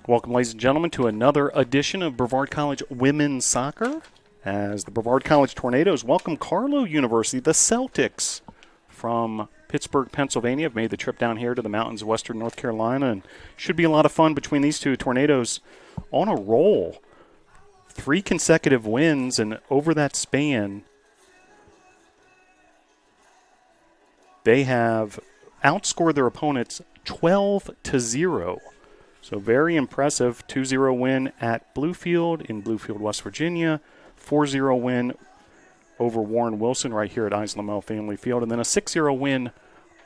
Welcome, ladies and gentlemen, to another edition of Brevard College Women's Soccer. As the Brevard College Tornadoes welcome Carlow University, the Celtics from Pittsburgh, Pennsylvania, have made the trip down here to the mountains of western North Carolina, and should be a lot of fun between these two Tornadoes on a roll. 3 consecutive wins, and over that span, they have outscored their opponents 12-0. So very impressive 2-0 win at Bluefield in Bluefield, West Virginia. 4-0 win over Warren Wilson right here at Islamel Family Field. And then a 6-0 win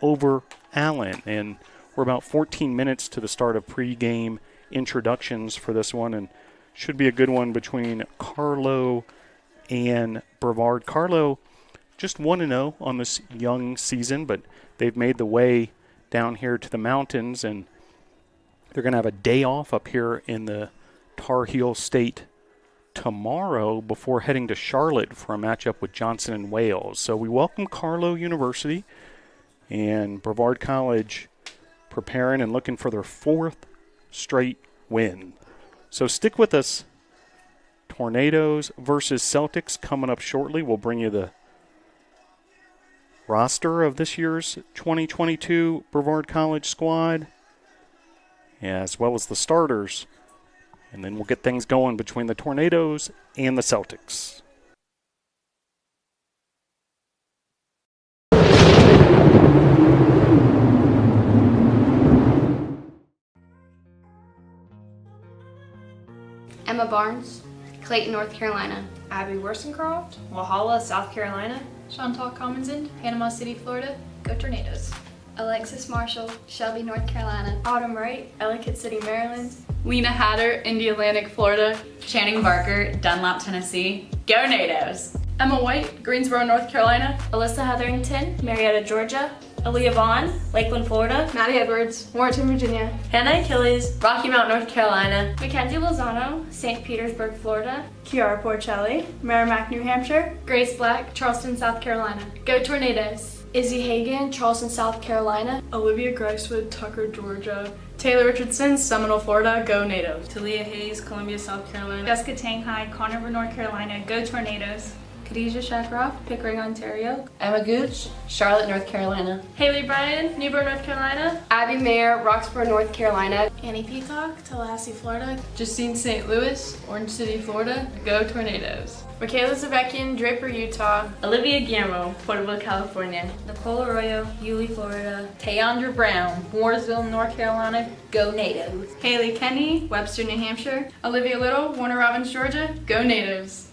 over Allen. And we're about 14 minutes to the start of pregame introductions for this one. And should be a good one between Carlow and Brevard. Carlow just 1-0 on this young season, but they've made the way down here to the mountains, and they're going to have a day off up here in the Tar Heel State tomorrow before heading to Charlotte for a matchup with Johnson and Wales. So we welcome Carlow University and Brevard College preparing and looking for their 4th straight win. So stick with us. Tornadoes versus Celtics coming up shortly. We'll bring you the roster of this year's 2022 Brevard College squad, as well as the starters. And then we'll get things going between the Tornadoes and the Celtics. Emma Barnes, Clayton, North Carolina. Abby Worsenscroft, Walhalla, South Carolina. Chantal Commonson, Panama City, Florida. Go Tornadoes. Alexis Marshall, Shelby, North Carolina. Autumn Wright, Ellicott City, Maryland. Lena Hatter, Indialantic, Florida. Channing Barker, Dunlap, Tennessee. Go Nados! Emma White, Greensboro, North Carolina. Alyssa Hetherington, Marietta, Georgia. Aaliyah Vaughn, Lakeland, Florida. Maddie Edwards, Warrenton, Virginia. Hannah Achilles, Rocky Mount, North Carolina. Mackenzie Lozano, St. Petersburg, Florida. Kiara Porcelli, Merrimack, New Hampshire. Grace Black, Charleston, South Carolina. Go Tornadoes! Izzy Hagan, Charleston, South Carolina. Olivia Gricewood, Tucker, Georgia. Taylor Richardson, Seminole, Florida. Go Nados. Talia Hayes, Columbia, South Carolina. Jessica Tanghai, Conover, North Carolina. Go Tornadoes. Khadijah Shackroff, Pickering, Ontario. Emma Gooch, Charlotte, North Carolina. Haley Bryan, Newburgh, North Carolina. Abby Mayer, Roxborough, North Carolina. Annie Peacock, Tallahassee, Florida. Justine St. Louis, Orange City, Florida. Go Tornadoes. Michaela Zavekian, Draper, Utah. Olivia Guillermo, Porterville, California. Nicole Arroyo, Yulee, Florida. Tayandra Brown, Mooresville, North Carolina. Go Natives. Haley Kenny, Webster, New Hampshire. Olivia Little, Warner Robins, Georgia. Go Natives.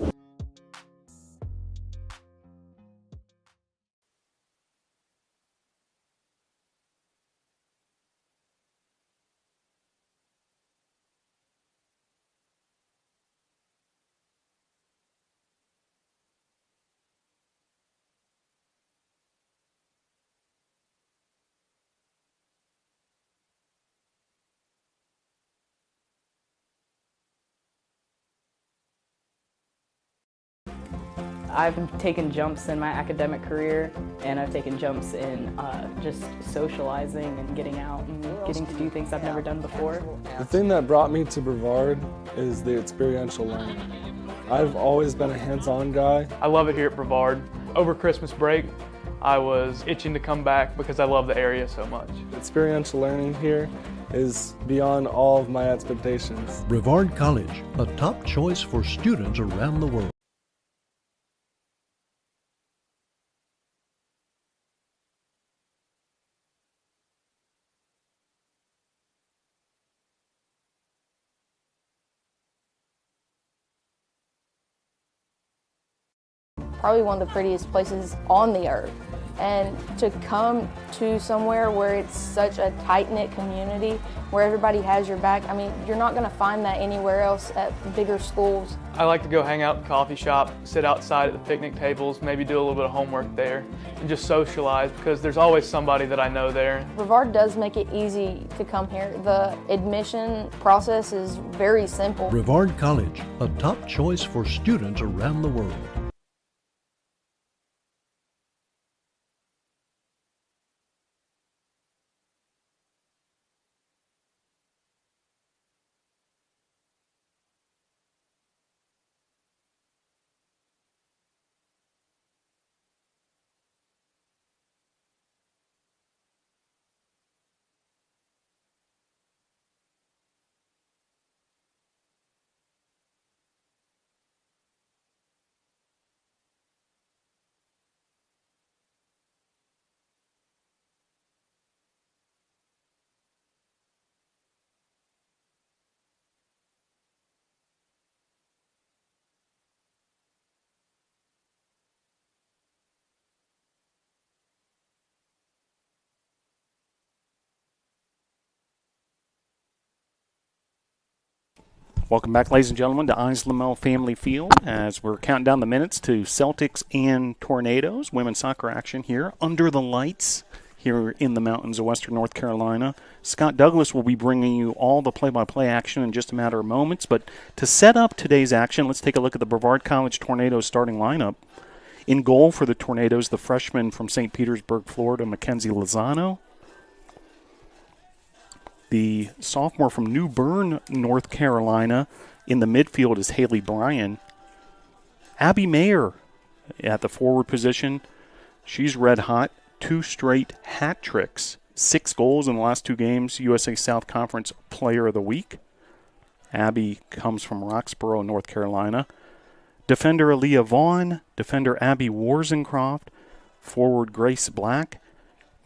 I've taken jumps in my academic career, and I've taken jumps in just socializing and getting out and getting to do things I've never done before. The thing that brought me to Brevard is the experiential learning. I've always been a hands-on guy. I love it here at Brevard. Over Christmas break, I was itching to come back because I love the area so much. Experiential learning here is beyond all of my expectations. Brevard College, a top choice for students around the world. Probably one of the prettiest places on the earth. And to come to somewhere where it's such a tight-knit community, where everybody has your back, I mean, you're not going to find that anywhere else at bigger schools. I like to go hang out at the coffee shop, sit outside at the picnic tables, maybe do a little bit of homework there, and just socialize because there's always somebody that I know there. Brevard does make it easy to come here. The admission process is very simple. Brevard College, a top choice for students around the world. Welcome back, ladies and gentlemen, to Islamel Family Field as we're counting down the minutes to Celtics and Tornadoes. Women's soccer action here under the lights here in the mountains of western North Carolina. Scott Douglas will be bringing you all the play-by-play action in just a matter of moments. But to set up today's action, let's take a look at the Brevard College Tornadoes starting lineup. In goal for the Tornadoes, the freshman from St. Petersburg, Florida, Mackenzie Lozano. The sophomore from New Bern, North Carolina, in the midfield is Haley Bryan. Abby Mayer at the forward position. She's red hot. 2 straight hat tricks. 6 goals in the last 2 games. USA South Conference Player of the Week. Abby comes from Roxborough, North Carolina. Defender Aaliyah Vaughn. Defender Abby Warzencroft. Forward Grace Black.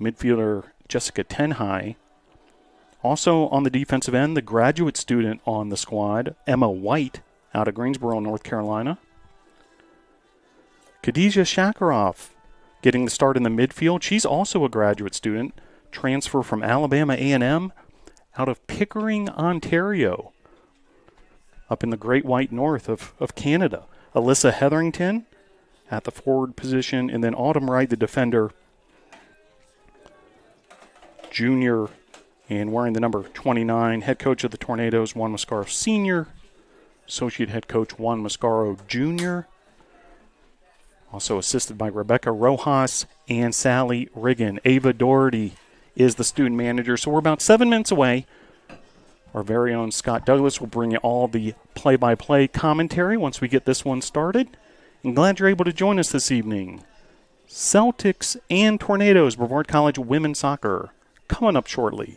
Midfielder Jessica Tenhigh. Also on the defensive end, the graduate student on the squad, Emma White, out of Greensboro, North Carolina. Khadijah Shakarov getting the start in the midfield. She's also a graduate student, transfer from Alabama A&M, out of Pickering, Ontario, up in the Great White North of Canada. Alyssa Hetherington at the forward position, and then Autumn Wright, the defender, junior, and wearing the number 29, head coach of the Tornadoes, Juan Mascaro Sr., associate head coach Juan Mascaro Jr., also assisted by Rebecca Rojas and Sally Riggin. Ava Doherty is the student manager, so we're about 7 minutes away. Our very own Scott Douglas will bring you all the play-by-play commentary once we get this one started. I'm glad you're able to join us this evening. Celtics and Tornadoes, Brevard College women's soccer, coming up shortly.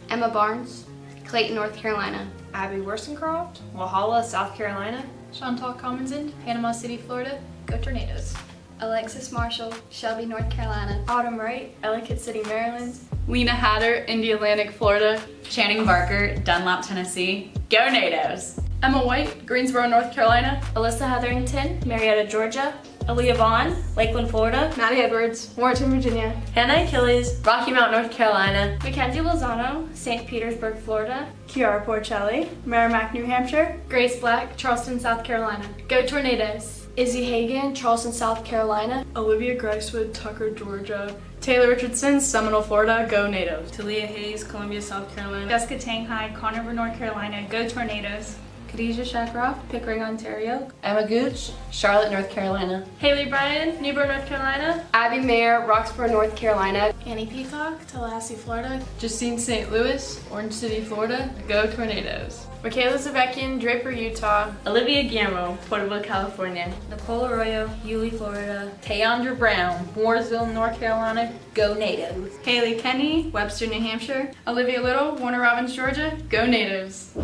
Emma Barnes, Clayton, North Carolina. Abby Worsenscroft, Walhalla, South Carolina. Chantal Commonson, Panama City, Florida. Go Tornadoes. Alexis Marshall, Shelby, North Carolina. Autumn Wright, Ellicott City, Maryland. Lena Hatter, Indy Atlantic, Florida. Channing Barker, Dunlap, Tennessee. Go Nados! Emma White, Greensboro, North Carolina. Alyssa Hetherington, Marietta, Georgia. Aaliyah Vaughn, Lakeland, Florida. Maddie Edwards, Warrenton, Virginia. Hannah Achilles, Rocky Mount, North Carolina. Mackenzie Lozano, St. Petersburg, Florida. Kiara Porcelli, Merrimack, New Hampshire. Grace Black, Charleston, South Carolina. Go Tornadoes. Izzy Hagan, Charleston, South Carolina. Olivia Gricewood, Tucker, Georgia. Taylor Richardson, Seminole, Florida. Go Nados. Talia Hayes, Columbia, South Carolina. Jessica Tanghai, Conover, North Carolina. Go Tornadoes. Khadijah Shakarov, Pickering, Ontario. Emma Gooch, Charlotte, North Carolina. Haley Bryan, New Bern, North Carolina. Abby Mayer, Roxborough, North Carolina. Annie Peacock, Tallahassee, Florida. Justine St. Louis, Orange City, Florida. Go Tornadoes. Michaela Zavekian, Draper, Utah. Olivia Guillermo, Porterville, California. Nicole Arroyo, Yulee, Florida. Tayandra Brown, Mooresville, North Carolina. Go Natives. Haley Kenny, Webster, New Hampshire. Olivia Little, Warner Robins, Georgia. Go Natives.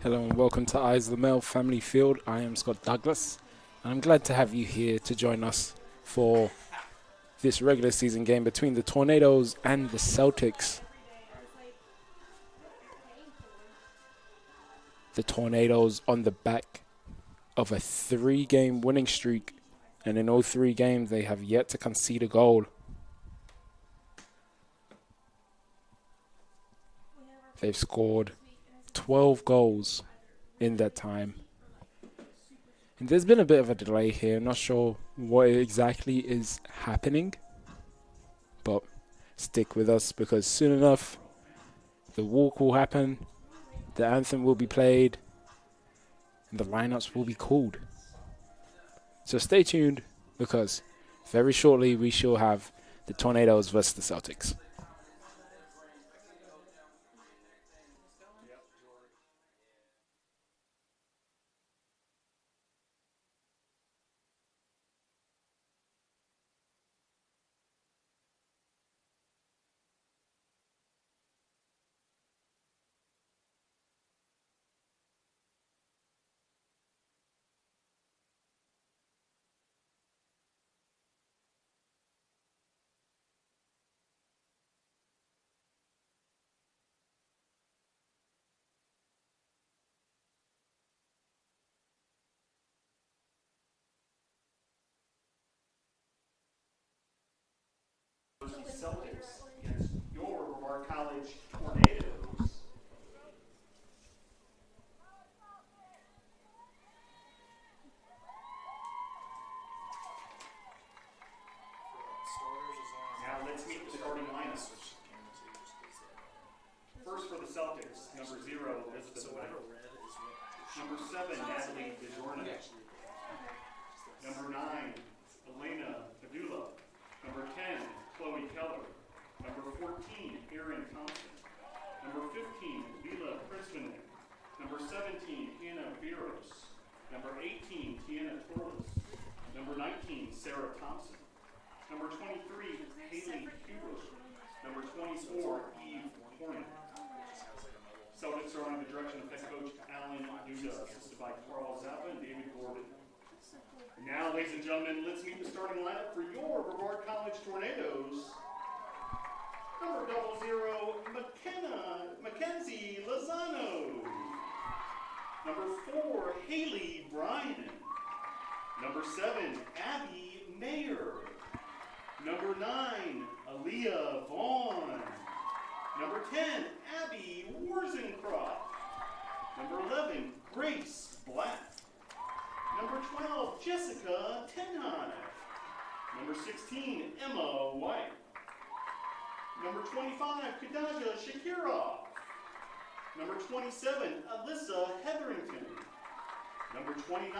Hello and welcome to Eyes of the Male Family Field. I am Scott Douglas, and I'm glad to have you here to join us for this regular season game between the Tornadoes and the Celtics. The Tornadoes on the back of a 3-game winning streak, and in all 3 games they have yet to concede a goal. They've scored 12 goals in that time. And there's been a bit of a delay here. I'm not sure what exactly is happening, but stick with us because soon enough the walk will happen, the anthem will be played, and the lineups will be called. So stay tuned because very shortly we shall have the Tornadoes versus the Celtics. Celtics against your Brevard College Tornadoes. Now let's meet the starting lineup. First for the Celtics, number 0, Elizabeth White. Number 7, Natalie DeJorna. Number 9, Elena Padula. Number 10, Chloe Keller. Number 14, Erin Thompson. Number 15, Leela Prismanek. Number 17, Hannah Biros. Number 18, Tiana Torres. Number 19, Sarah Thompson. Number 23, Haley Hubert. Number 24, Eve Hornet. Celtics are under the direction of head coach Alan Duda, assisted by Carl Zappa and David Gordon. And now, ladies and gentlemen, let's meet the starting lineup for your Brevard College Tornadoes. Number 00, Mackenzie Lozano. Number 4, Haley Bryan. Number 7, Abby Mayer. Number 9, Aaliyah Vaughn. Number 10, Abby Warzencroft. Number 11, Grace Black. Number 12, Jessica Tenhine. Number 16, Emma White. Number 25, Kadaja Shakirov. Number 27, Alyssa Hetherington. Number 29,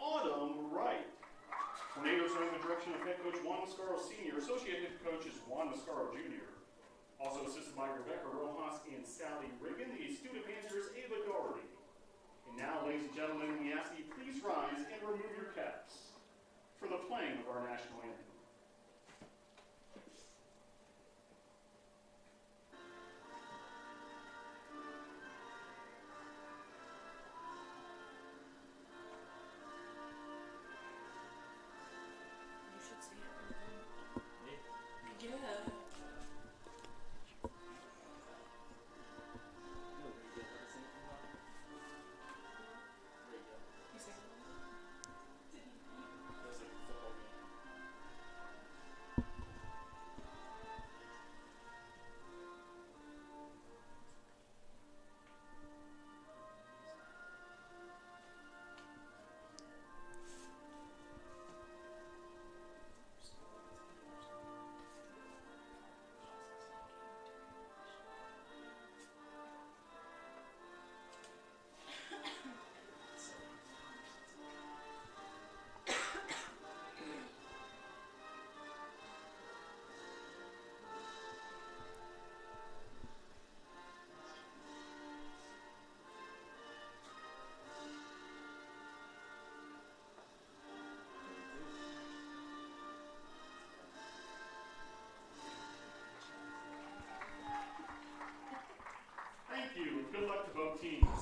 Autumn Wright. Tornadoes are under the direction of head coach Juan Mascaro Sr., associate head coach is Juan Mascaro Jr. Also assisted by Rebecca Rojas and Sally Riggin. The student manager is Ava Doherty. And now, ladies and gentlemen, we ask that you please rise and remove your caps for the playing of our national anthem.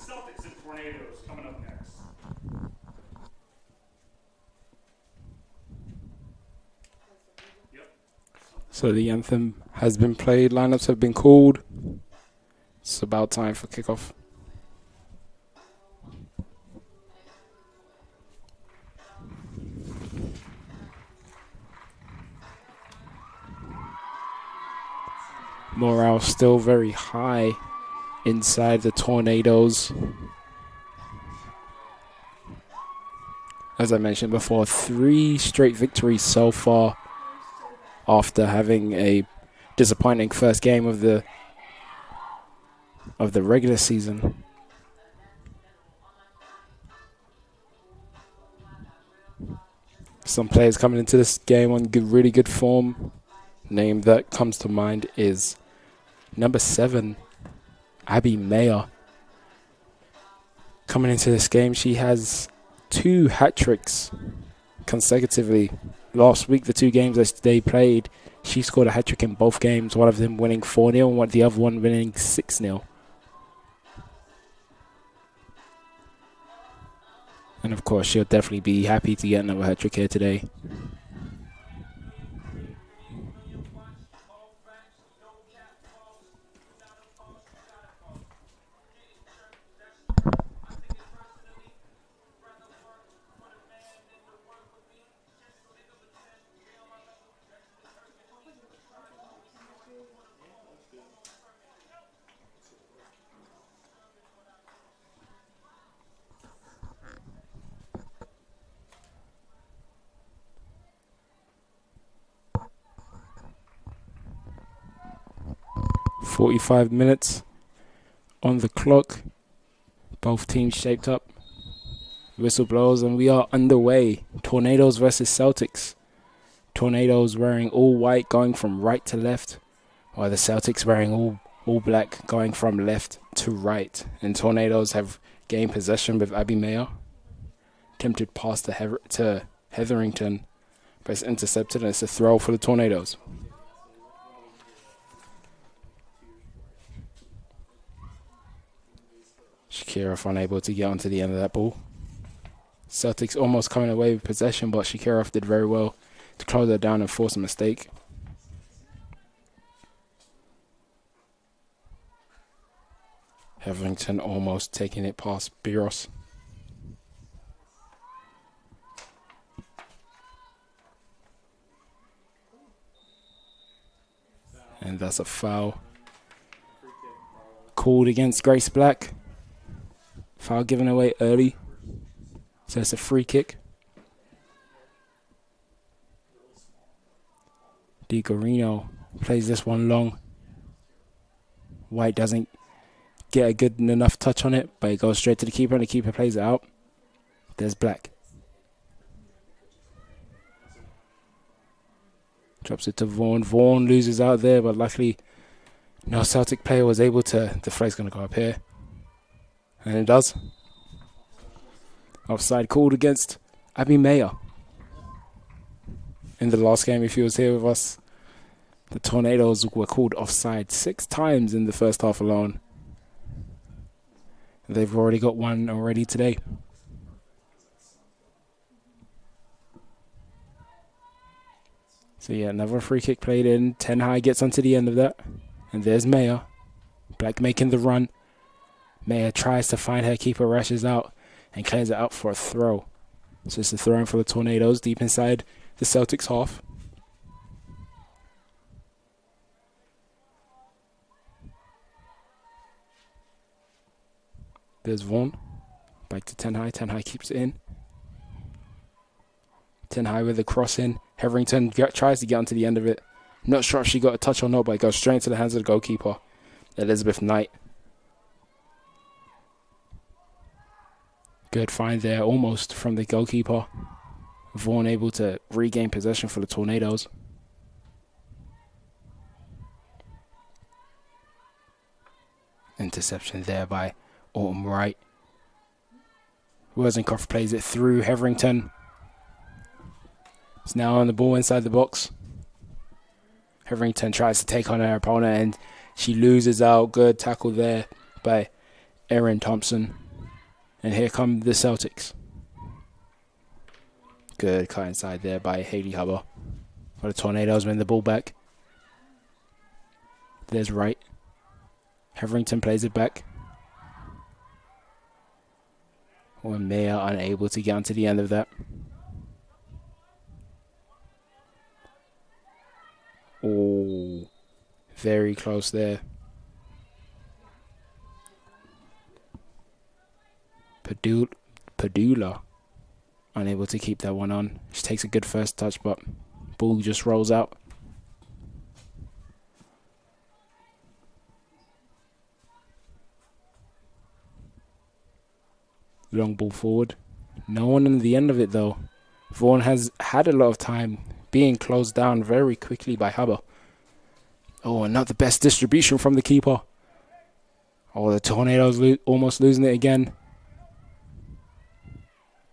Celtics and Tornadoes coming up next. So the anthem has been played, lineups have been called. It's about time for kickoff. Morale still very high inside the Tornadoes. As I mentioned before, 3 straight victories so far after having a disappointing first game of the regular season. Some players coming into this game on really good form. Name that comes to mind is number 7, Abby Mayer. Coming into this game, she has 2 hat tricks consecutively. Last week, the 2 games that they played, she scored a hat trick in both games, one of them winning 4-0 and the other one winning 6-0. And of course, she'll definitely be happy to get another hat trick here today. .45 minutes on the clock. Both teams shaped up. Whistle blows and we are underway. Tornadoes versus Celtics. Tornadoes wearing all white going from right to left, while the Celtics wearing all black going from left to right. And Tornadoes have gained possession with Abby Mayer. Attempted pass to Hetherington, but it's intercepted and it's a throw for the Tornadoes. Shakira unable to get onto the end of that ball. Celtics almost coming away with possession, but Shakira did very well to close that down and force a mistake. Hetherington almost taking it past Biros. And that's a foul called against Grace Black. Foul given away early. So it's a free kick. DiGorino plays this one long. White doesn't get a good enough touch on it, but it goes straight to the keeper and the keeper plays it out. There's Black. Drops it to Vaughan. Vaughan loses out there, but luckily no Celtic player was able to. The flag's going to go up here. And it does. Offside called against Abby Mayer. In the last game, if he was here with us, the Tornadoes were called offside 6 times in the first half alone. They've already got one already today. So yeah, another free kick played in. 10 high gets onto the end of that. And there's Mayer. Black making the run. Mayer tries to find her keeper, rushes out, and clears it out for a throw. So it's a throw in for the Tornadoes deep inside the Celtics half. There's Vaughan. Back to 10 high. 10 high keeps it in. 10 high with a cross in. Hetherington tries to get onto the end of it. Not sure if she got a touch or not, but it goes straight into the hands of the goalkeeper, Elizabeth Knight. Good find there, almost from the goalkeeper. Vaughan able to regain possession for the Tornadoes. Interception there by Autumn Wright. Worzenkopf plays it through Hetherington. It's now on the ball inside the box. Hetherington tries to take on her opponent and she loses out. Good tackle there by Aaron Thompson. And here come the Celtics. Good cut inside there by Haley Hubbard. For the Tornadoes win the ball back. There's Wright. Hetherington plays it back. When Mayer unable to get onto the end of that. Oh, very close there. Padula unable to keep that one on. She takes a good first touch, but ball just rolls out. Long ball forward. No one in the end of it though. Vaughan has had a lot of time being closed down very quickly by Hubbard. Oh, and not the best distribution from the keeper. Oh, the Tornadoes almost losing it again.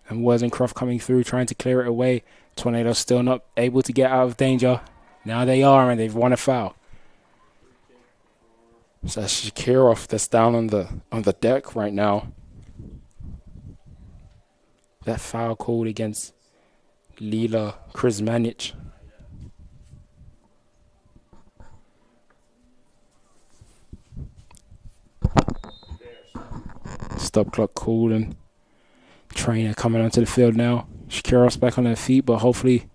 And Worzencroft coming through, trying to clear it away. Tornadoes still not able to get out of danger. Now they are, and they've won a foul. So that's Shakirov that's down on the deck right now. That foul called against Lila Krizmanic. Stop clock called and trainer coming onto the field now. Shakirov's back on her feet, but hopefully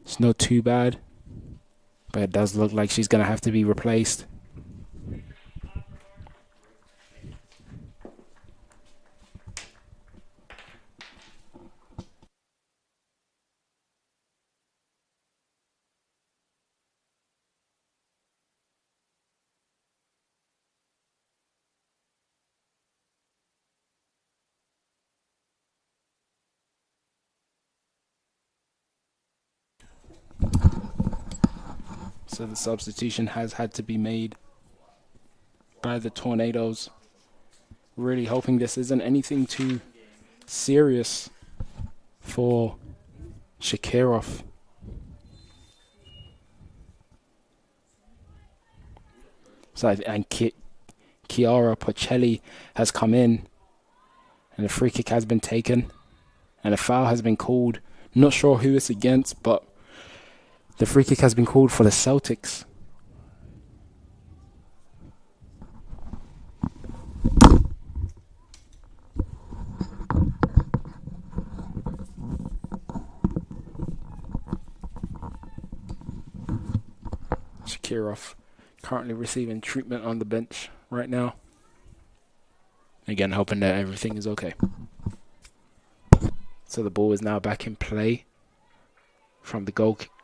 it's not too bad. But it does look like she's going to have to be replaced. So the substitution has had to be made by the Tornadoes. Really hoping this isn't anything too serious for Shakirov. So and Chiara Pacelli has come in, and a free kick has been taken, and a foul has been called. Not sure who it's against, but the free kick has been called for the Celtics. Shakirov currently receiving treatment on the bench right now. Again, hoping that everything is okay. So the ball is now back in play from the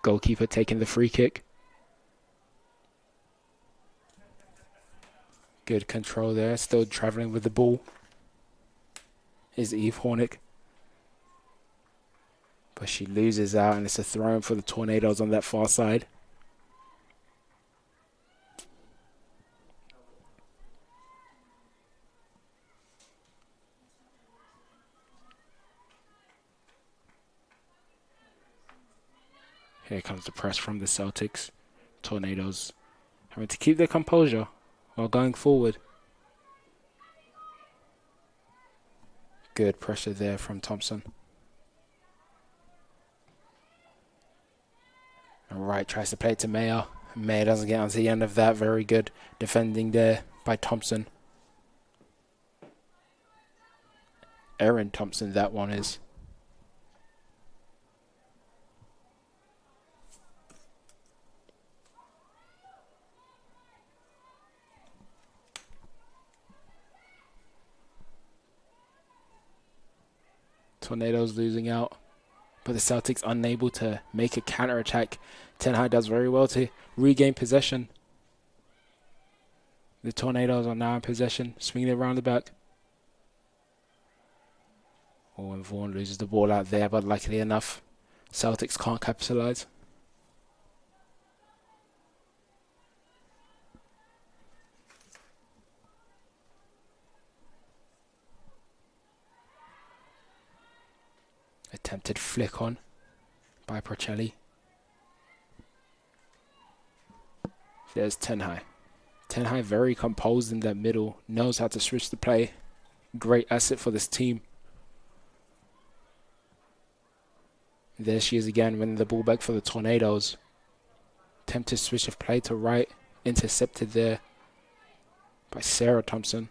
goalkeeper taking the free kick. Good control there. Still traveling with the ball is Eve Hornick. But she loses out, and it's a throw-in for the Tornadoes on that far side. Here comes the press from the Celtics. Tornadoes having to keep their composure while going forward. Good pressure there from Thompson. And Wright tries to play it to Mayer. Mayer doesn't get onto the end of that. Very good defending there by Thompson. Aaron Thompson, that one is. Tornadoes losing out, but the Celtics unable to make a counter-attack. Ten High does very well to regain possession. The Tornadoes are now in possession, swinging it around the back. Oh, and Vaughan loses the ball out there, but luckily enough, Celtics can't capitalize. Attempted flick on by Procelli. There's Ten High. Ten High very composed in that middle, knows how to switch the play. Great asset for this team. There she is again, winning the ball back for the Tornadoes. Attempted switch of play to right, intercepted there by Sarah Thompson.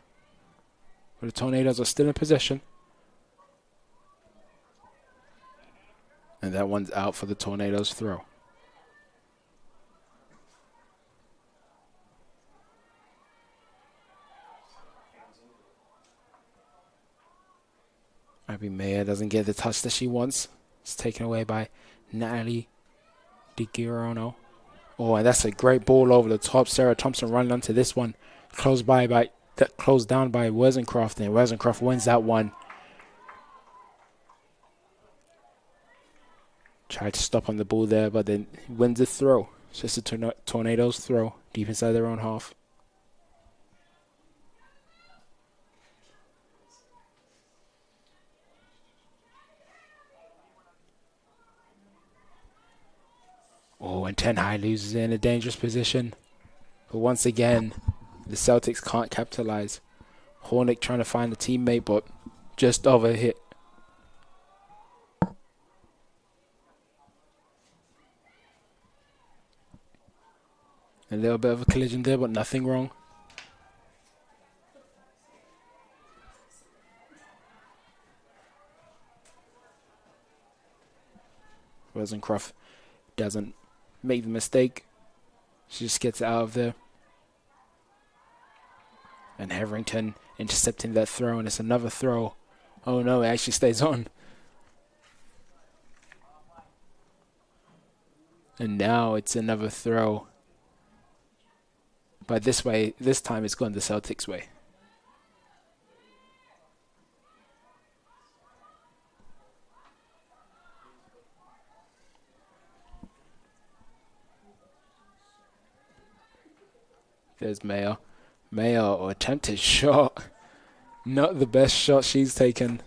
But the Tornadoes are still in possession. And that one's out for the Tornadoes throw. Abby Mayer doesn't get the touch that she wants. It's taken away by Natalie DiGirano. Oh, and that's a great ball over the top. Sarah Thompson running onto this one. Closed down by Wesencroft, and Wesencroft wins that one. Tried to stop on the ball there, but then wins the throw. It's just a Tornadoes throw deep inside their own half. Oh, and Ten High loses in a dangerous position. But once again, the Celtics can't capitalize. Hornick trying to find a teammate, but just overhit. A little bit of a collision there, but nothing wrong. Rosencroft doesn't make the mistake. She just gets out of there. And Heverington intercepting that throw, and it's another throw. Oh no, it actually stays on. And now it's another throw. But this time it's gone the Celtics' way. There's Mayo. Mayo, attempted shot. Not the best shot she's taken.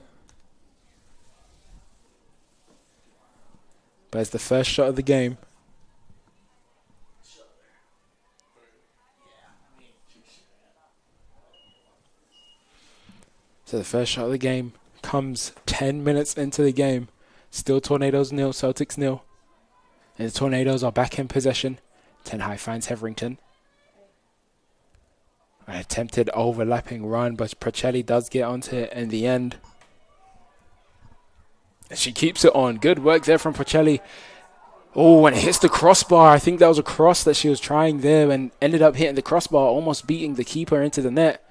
But it's the first shot of the game. So the first shot of the game comes 10 minutes into the game. Still Tornadoes 0, Celtics 0. And the Tornadoes are back in possession. Ten High finds Heverington. An attempted overlapping run, but Procelli does get onto it in the end. And she keeps it on. Good work there from Procelli. Oh, and it hits the crossbar. I think that was a cross that she was trying there and ended up hitting the crossbar, almost beating the keeper into the net.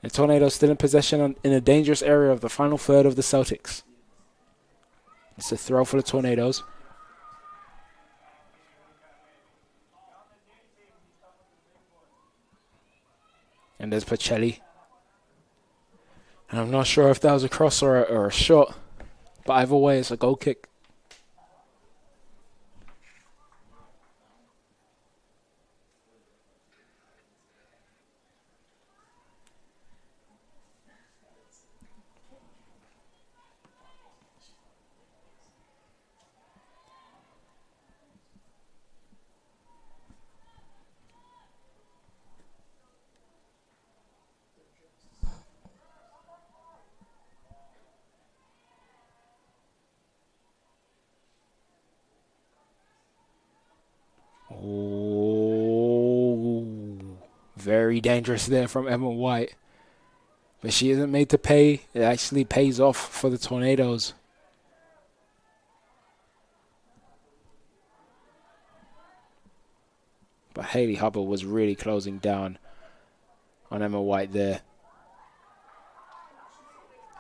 The Tornadoes still in possession in a dangerous area of the final third of the Celtics. It's a throw for the Tornadoes. And there's Pacelli. And I'm not sure if that was a cross or a shot. But either way, it's a goal kick. Very dangerous there from Emma White. But she isn't made to pay. It actually pays off for the Tornadoes. But Haley Hubbard was really closing down on Emma White there.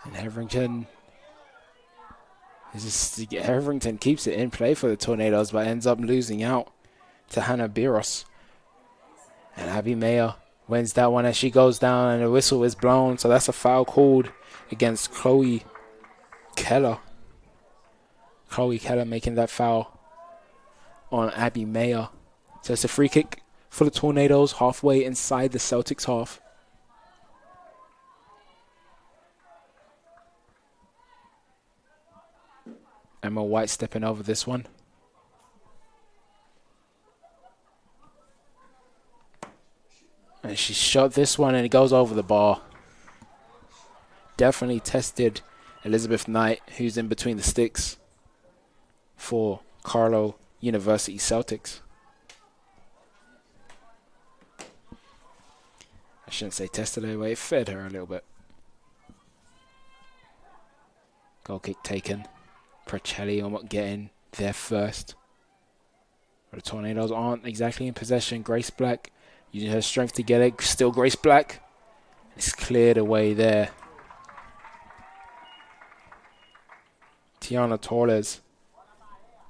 And Heverington keeps it in play for the Tornadoes, but ends up losing out to Hannah Biros. And Abby Mayer wins that one as she goes down, and the whistle is blown. So that's a foul called against Chloe Keller. Chloe Keller making that foul on Abby Mayer. So it's a free kick for the Tornadoes halfway inside the Celtics half. Emma White stepping over this one. And she shot this one and it goes over the bar. Definitely tested Elizabeth Knight, who's in between the sticks for Carlow University Celtics. I shouldn't say tested her away, it fed her a little bit. Goal kick taken. Procelli almost getting there first. But the Tornadoes aren't exactly in possession. Grace Black using her strength to get it. Still Grace Black. It's cleared away there. Tiana Torres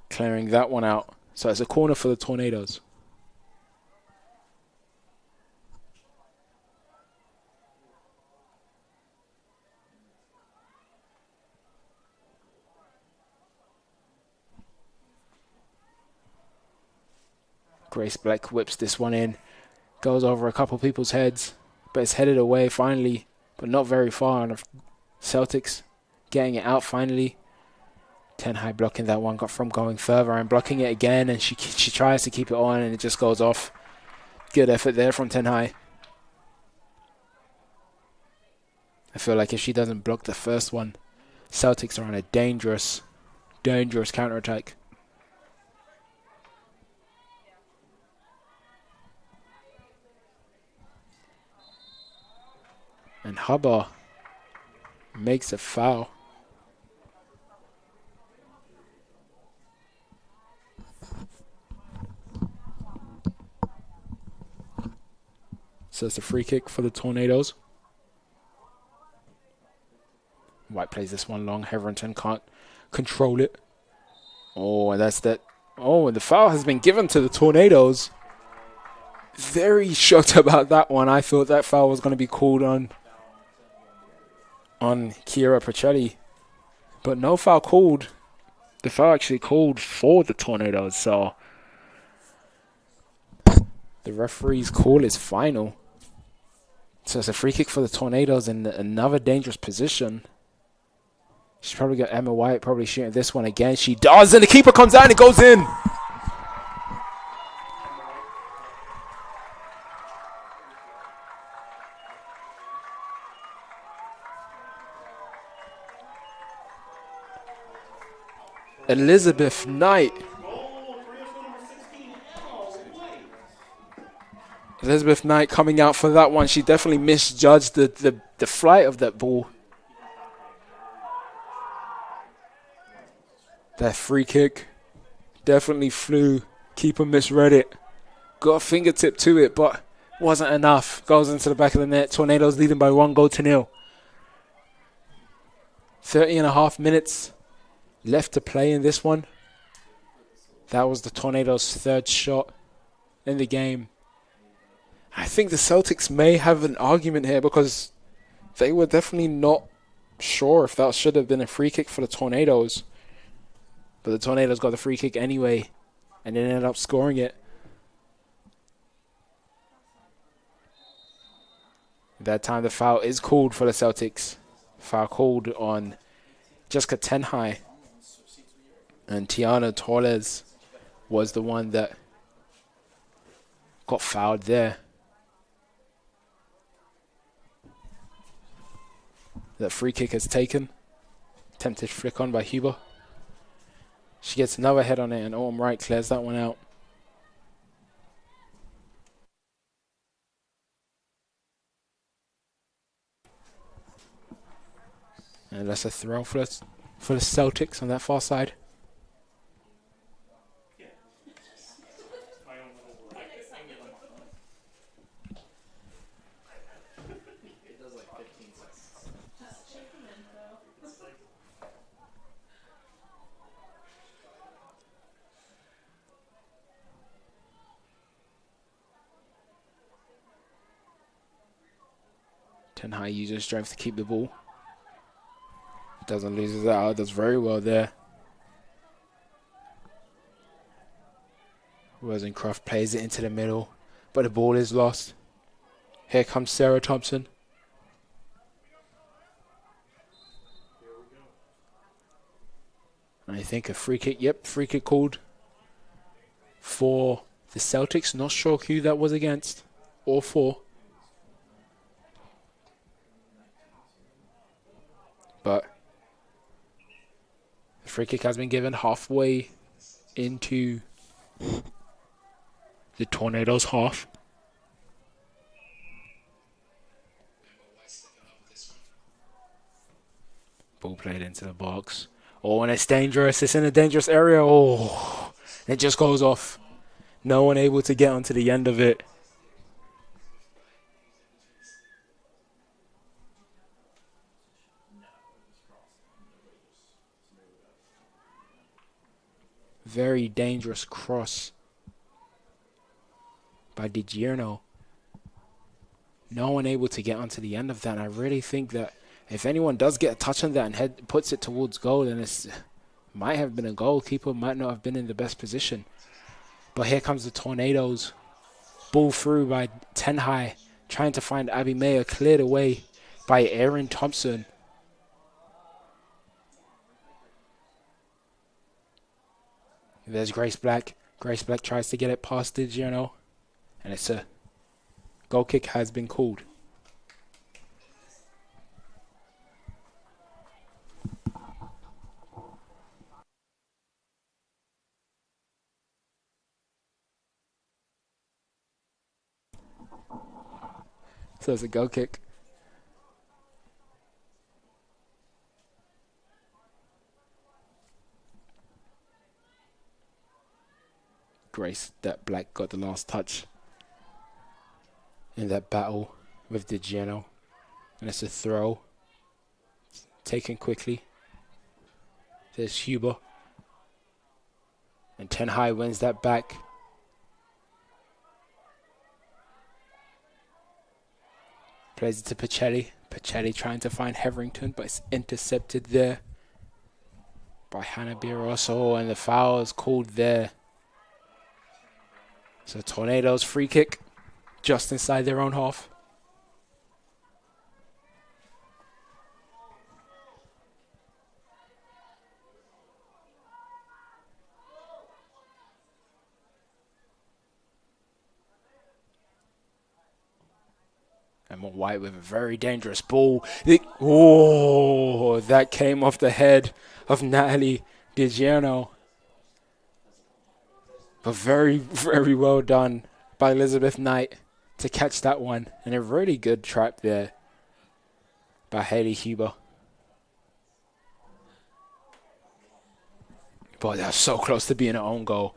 clearing that one out. So it's a corner for the Tornadoes. Grace Black whips this one in. Goes over a couple people's heads. But it's headed away finally. But not very far. And Celtics getting it out finally. Tenhai blocking that one from going further and blocking it again. And she tries to keep it on and it just goes off. Good effort there from Tenhai. I feel like if she doesn't block the first one, Celtics are on a dangerous counterattack. And Hubba makes a foul. So it's a free kick for the Tornadoes. White plays this one long. Heverington can't control it. Oh, and that's that. Oh, and the foul has been given to the Tornadoes. Very shocked about that one. I thought that foul was going to be called on Kiera Procelli. But no foul called. The foul actually called for the Tornadoes. So the referee's call is final. So it's a free kick for the Tornadoes in another dangerous position. She's probably got Emma White probably shooting this one again. She does, and the keeper comes out and it goes in. Elizabeth Knight. Elizabeth Knight coming out for that one. She definitely misjudged the flight of that ball. That free kick definitely flew. Keeper misread it. Got a fingertip to it, but wasn't enough. Goes into the back of the net. Tornadoes leading by 1-0. 30.5 minutes left to play in this one. That was the Tornadoes' third shot in the game. I think the Celtics may have an argument here because they were definitely not sure if that should have been a free kick for the Tornadoes. But the Tornadoes got the free kick anyway and then ended up scoring it. That time the foul is called for the Celtics. Foul called on Jessica Tenhai. And Tiana Torres was the one that got fouled there. That free kick is taken. Attempted flick on by Huber. She gets another head on it and Autumn Wright clears that one out. And that's a throw for the Celtics on that far side. Tenhai uses strength to keep the ball. Doesn't lose it out. Does very well there. Rosencroft plays it into the middle, but the ball is lost. Here comes Sarah Thompson. And I think a free kick. Yep, free kick called for the Celtics. Not sure who that was against or for. But the free kick has been given halfway into the Tornadoes' half. Ball played into the box. Oh, and it's dangerous. It's in a dangerous area. Oh, it just goes off. No one able to get onto the end of it. Very dangerous cross by Di Gierno. No one able to get onto the end of that. And I really think that if anyone does get a touch on that and puts it towards goal, then it might have been a goal. Keeper might not have been in the best position. But here comes the Tornadoes. Ball through by Tenhai, trying to find Abby Mayer, cleared away by Aaron Thompson. There's Grace Black. Grace Black tries to get it past Di Gierno, and it's a goal kick has been called. So it's a goal kick. Grace that Black got the last touch in that battle with Di Gierno. And it's a throw. Taken quickly. There's Huber. And Tenhai wins that back. Plays it to Pacelli. Pacelli trying to find Hetherington, but it's intercepted there by Hannah Biroso, and the foul is called there. So Tornadoes free kick just inside their own half. Emma White with a very dangerous ball. That came off the head of Natalie Di Gierno. But very, very well done by Elizabeth Knight to catch that one. And a really good trap there by Hayley Huber. Boy, that was so close to being an own goal.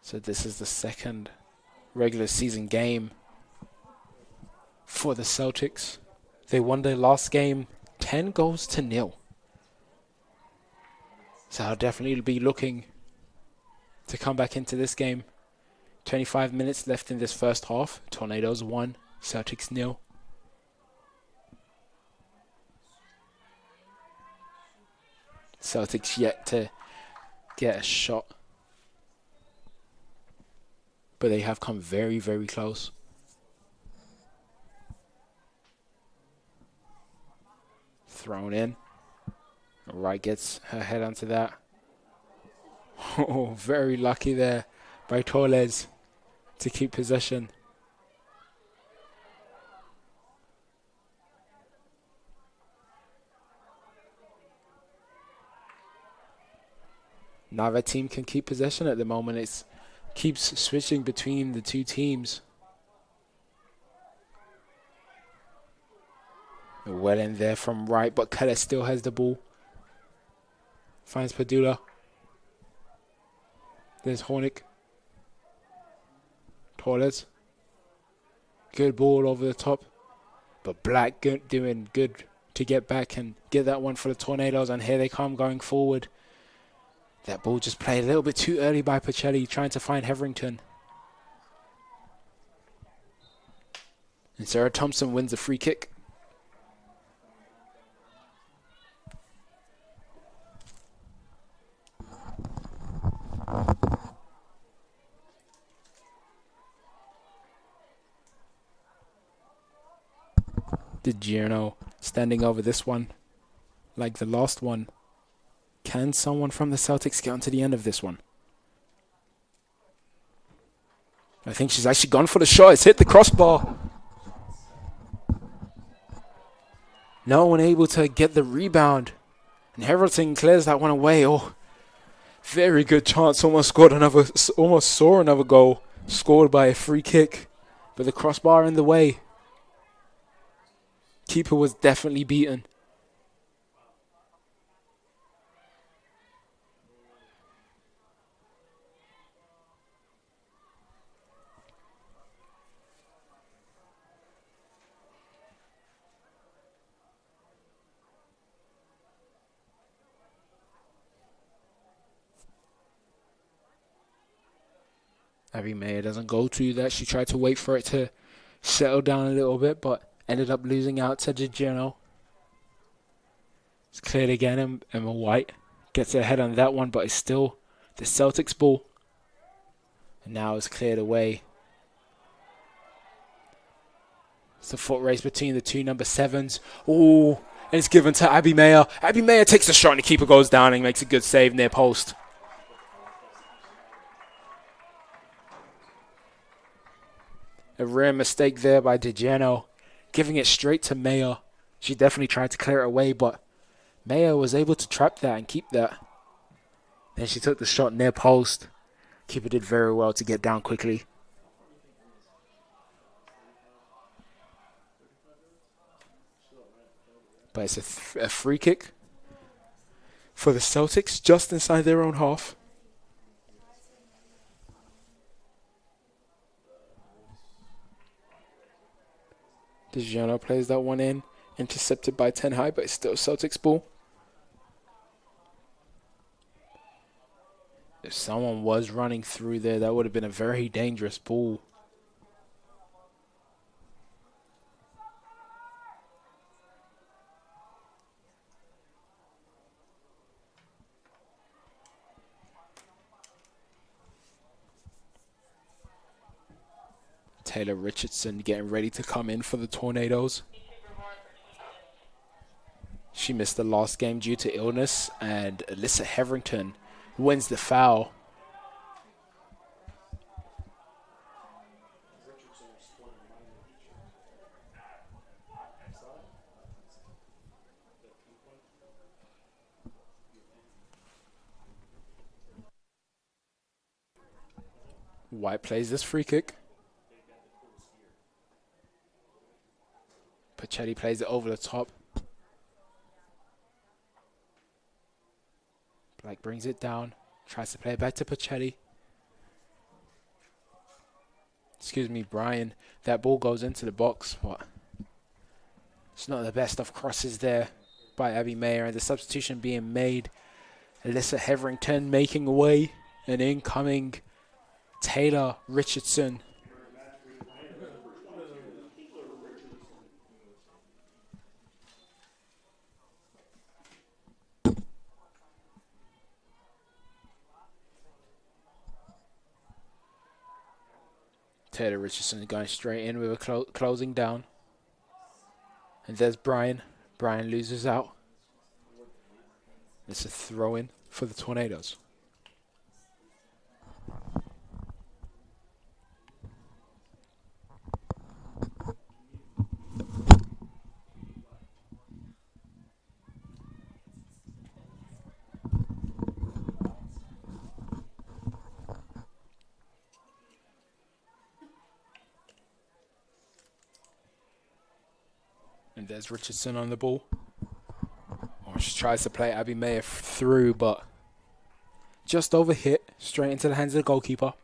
So this is the second regular season game for the Celtics. They won their last game 10-0. So I'll definitely be looking to come back into this game. 25 minutes left in this first half. Tornadoes 1, Celtics 0. Celtics yet to get a shot. But they have come very, very close. Thrown in. Wright gets her head onto that. Oh, very lucky there by Torres to keep possession. Neither team can keep possession at the moment. It's keeps switching between the two teams. Well in there from Wright, but Keller still has the ball. Finds Padula. There's Hornick. Torres. Good ball over the top. But Black doing good to get back and get that one for the Tornadoes. And here they come going forward. That ball just played a little bit too early by Pacelli, trying to find Hetherington. And Sarah Thompson wins the free kick. DiGiorno standing over this one like the last one. Can someone from the Celtics get onto the end of this one? I think she's actually gone for the shot. It's hit the crossbar. No one able to get the rebound. And Everton clears that one away. Oh, very good chance. Almost saw another goal. Scored by a free kick. But the crossbar in the way. Keeper was definitely beaten. Abby Mayer doesn't go to that. She tried to wait for it to settle down a little bit, but ended up losing out to DiGiorno. It's cleared again, and Emma White gets ahead on that one, but it's still the Celtics ball. And now it's cleared away. It's a foot race between the two number 7s. Oh, and it's given to Abby Mayer. Abby Mayer takes the shot, and the keeper goes down and makes a good save near post. A rare mistake there by DiGiorno, giving it straight to Mayer. She definitely tried to clear it away, but Mayer was able to trap that and keep that. Then she took the shot near post. Keeper did very well to get down quickly. But it's a free kick for the Celtics just inside their own half. DiGiorno plays that one in. Intercepted by Ten High, but it's still Celtics ball. If someone was running through there, that would have been a very dangerous ball. Taylor Richardson getting ready to come in for the Tornadoes. She missed the last game due to illness, and Alyssa Hetherington wins the foul. White plays this free kick. Pachetti plays it over the top. Black brings it down. Tries to play it back to Pachetti. Excuse me, Brian. That ball goes into the box. What? It's not the best of crosses there by Abby Mayer. And the substitution being made. Alyssa Hetherington making way. And incoming Taylor Richardson. Taylor Richardson going straight in with a closing down. And there's Brian. Brian loses out. It's a throw-in for the Tornadoes. And there's Richardson on the ball. Or she tries to play Abby Mayer through, but just over hit, straight into the hands of the goalkeeper.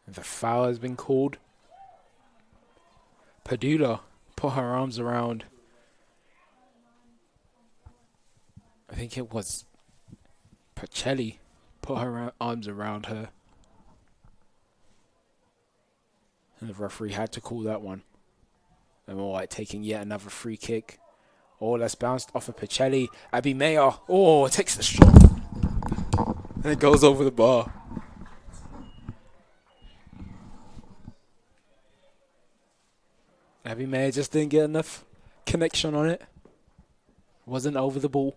And the foul has been called. Padula put her arms around, I think it was Pacelli. Put her arms around her. And the referee had to call that one. And White taking yet another free kick. Oh, that's bounced off of Pacelli. Abby Mayer. Oh, takes the shot. And it goes over the bar. Abby May just didn't get enough connection on it. Wasn't over the ball.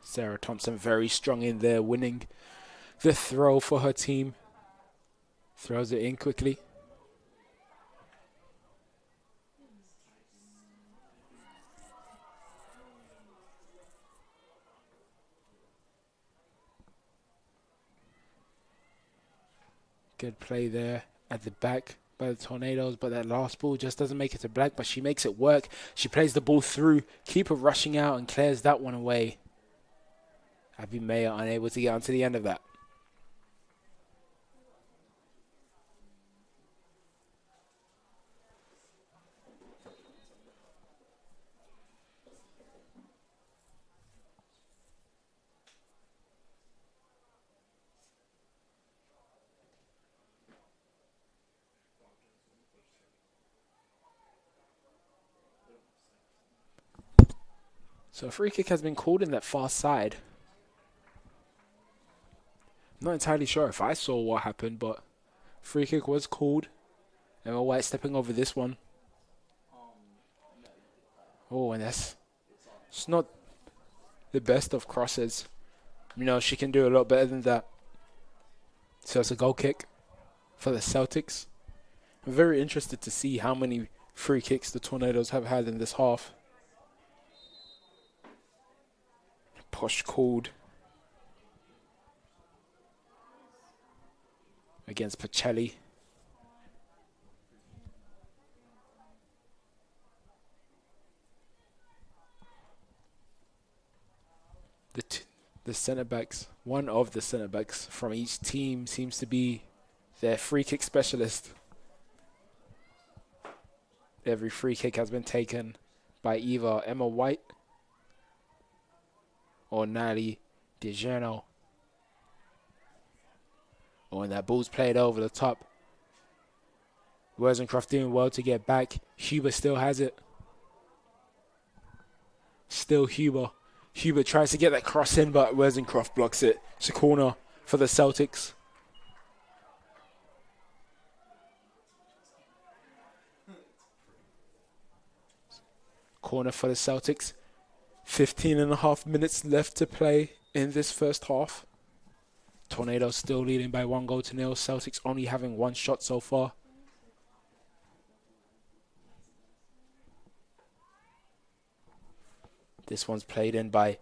Sarah Thompson very strong in there, winning the throw for her team. Throws it in quickly. Good play there at the back by the Tornadoes, but that last ball just doesn't make it to Black, but she makes it work. She plays the ball through, keeper rushing out and clears that one away. Abby Mayer unable to get onto the end of that. So a free kick has been called in that far side. I'm not entirely sure if I saw what happened, but free kick was called. Emma White stepping over this one. Oh, and it's not the best of crosses. You know, she can do a lot better than that. So it's a goal kick for the Celtics. I'm very interested to see how many free kicks the Tornadoes have had in this half. Push called against Pacelli. The centre backs, one of the centre backs from each team seems to be their free kick specialist. Every free kick has been taken by either Emma White or Natalie DiGiorno. Oh, and that ball's played over the top. Wozencroft doing well to get back. Huber still has it. Still Huber. Huber tries to get that cross in, but Wozencroft blocks it. It's a corner for the Celtics. Corner for the Celtics. 15.5 minutes left to play in this first half. Tornadoes still leading by 1-0. Celtics only having one shot so far. This one's played in by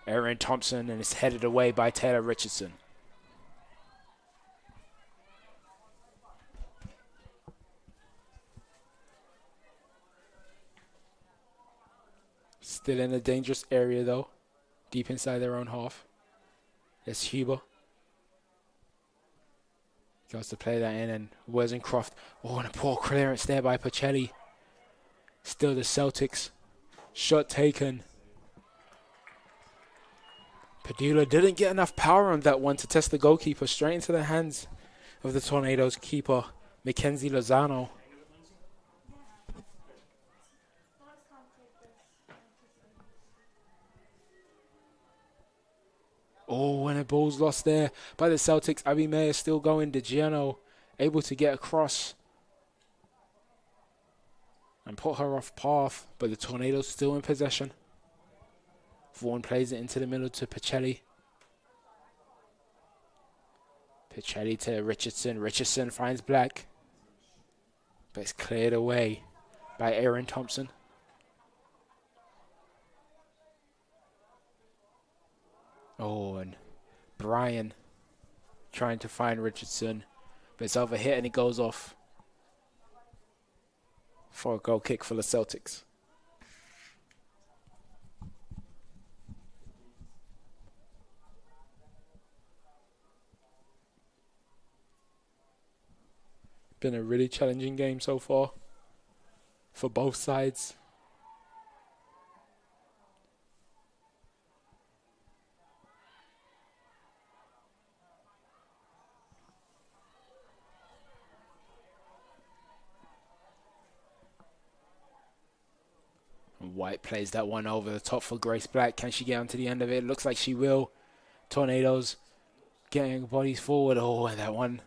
Erin Thompson and is headed away by Taylor Richardson. Still in a dangerous area though, deep inside their own half. It's Huber. Goes to play that in, and Wozencroft. Oh, and a poor clearance there by Pacelli. Still the Celtics. Shot taken. Padula didn't get enough power on that one to test the goalkeeper. Straight into the hands of the Tornadoes keeper, Mackenzie Lozano. Oh, and a ball's lost there by the Celtics. Abby Mayer still going. DiGiorno able to get across and put her off path, but the Tornadoes still in possession. Vaughan plays it into the middle to Pacelli. Pacelli to Richardson. Richardson finds Black, but it's cleared away by Erin Thompson. Oh, and Brian trying to find Richardson, but it's overhit and it goes off for a goal kick for the Celtics. Been a really challenging game so far for both sides. White plays that one over the top for Grace Black. Can she get onto the end of it? Looks like she will. Tornadoes getting bodies forward. Oh, and that one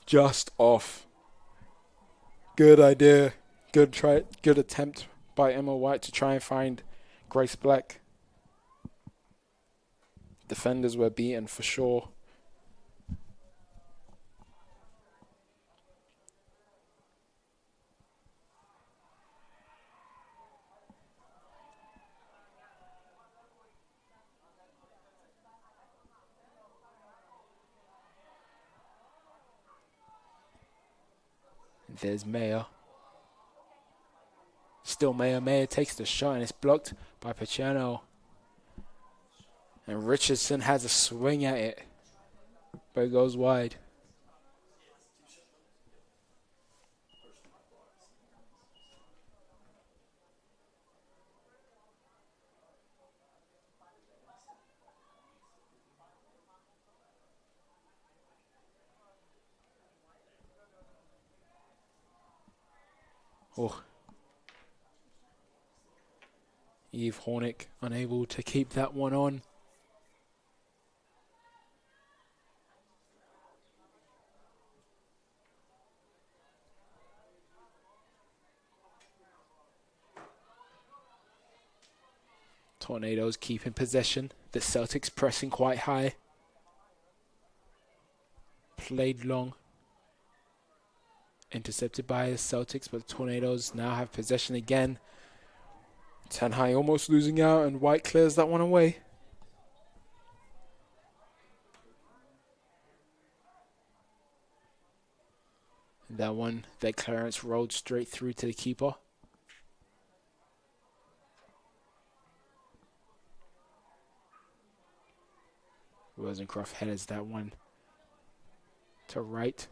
just off. Good idea. Good try. Good attempt by Emma White to try and find Grace Black. Defenders were beaten for sure. There's Mayer. Still Mayer. Mayer takes the shot and it's blocked by Pacino. And Richardson has a swing at it, but it goes wide. Oh. Eve Hornick unable to keep that one on. Tornadoes keeping possession. The Celtics pressing quite high. Played long. Intercepted by the Celtics, but the Tornadoes now have possession again. Tenhai almost losing out, and White clears that one away. And that one, that clearance rolled straight through to the keeper. Rosencroft headers that one to right.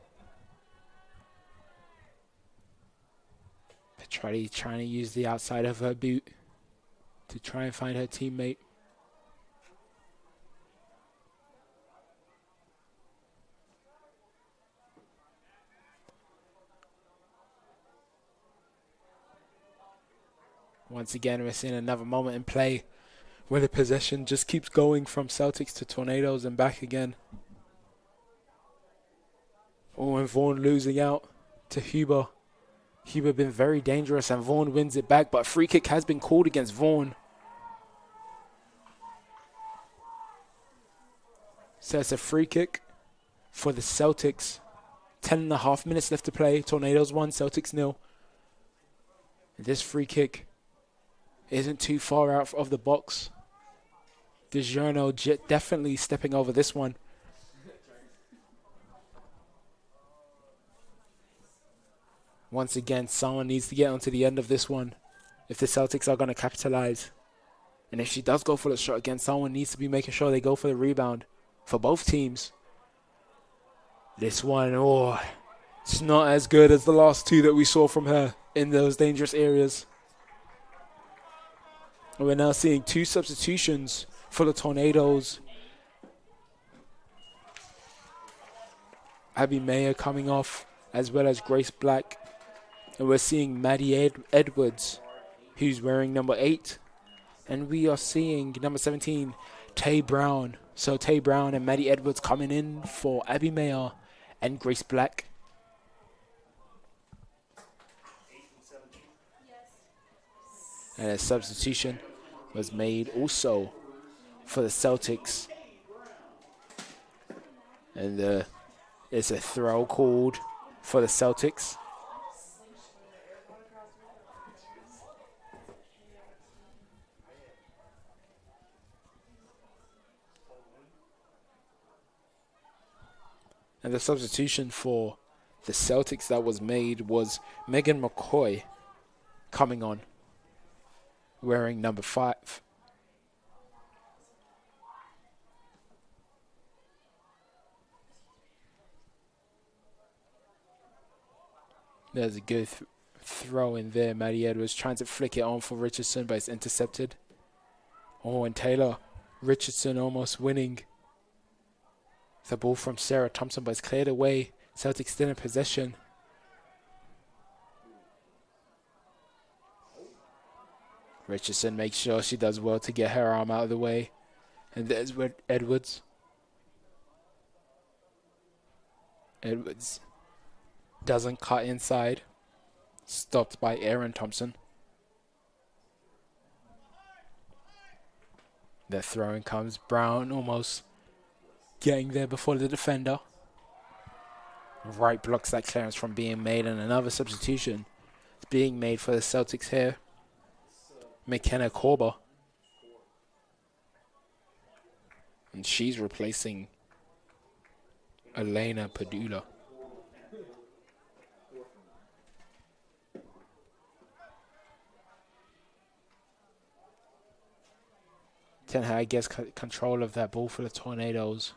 Petrardi trying to use the outside of her boot to try and find her teammate. Once again, we're seeing another moment in play where the possession just keeps going from Celtics to Tornadoes and back again. Oh, and Vaughan losing out to Huber. Huber been very dangerous and Vaughan wins it back, but a free kick has been called against Vaughan. So it's a free kick for the Celtics. 10.5 minutes left to play. Tornadoes 1, Celtics 0. This free kick isn't too far out of the box. DiGiorno definitely stepping over this one. Once again, someone needs to get onto the end of this one if the Celtics are going to capitalize. And if she does go for the shot again, someone needs to be making sure they go for the rebound for both teams. This one, oh, it's not as good as the last two that we saw from her in those dangerous areas. And we're now seeing 2 substitutions for the Tornadoes. Abby Mayer coming off, as well as Grace Black. And we're seeing Maddie Edwards, who's wearing number 8. And we are seeing number 17, Tay Brown. So Tay Brown and Maddie Edwards coming in for Abby Mayer and Grace Black. And a substitution was made also for the Celtics. And it's a throw called for the Celtics. And the substitution for the Celtics that was made was Megan McCoy coming on, wearing number 5. There's a good throw in there. Maddie Edwards trying to flick it on for Richardson, but it's intercepted. Oh, and Taylor Richardson almost winning the ball from Sarah Thompson, but it's cleared away. Celtics still in possession. Richardson makes sure she does well to get her arm out of the way. And there's Edwards. Edwards doesn't cut inside. Stopped by Aaron Thompson. The throw-in comes. Brown almost getting there before the defender. Right blocks that clearance from being made, and another substitution is being made for the Celtics here. McKenna Korber. And she's replacing Elena Padula. Ten Hag gets control of that ball for the Tornadoes.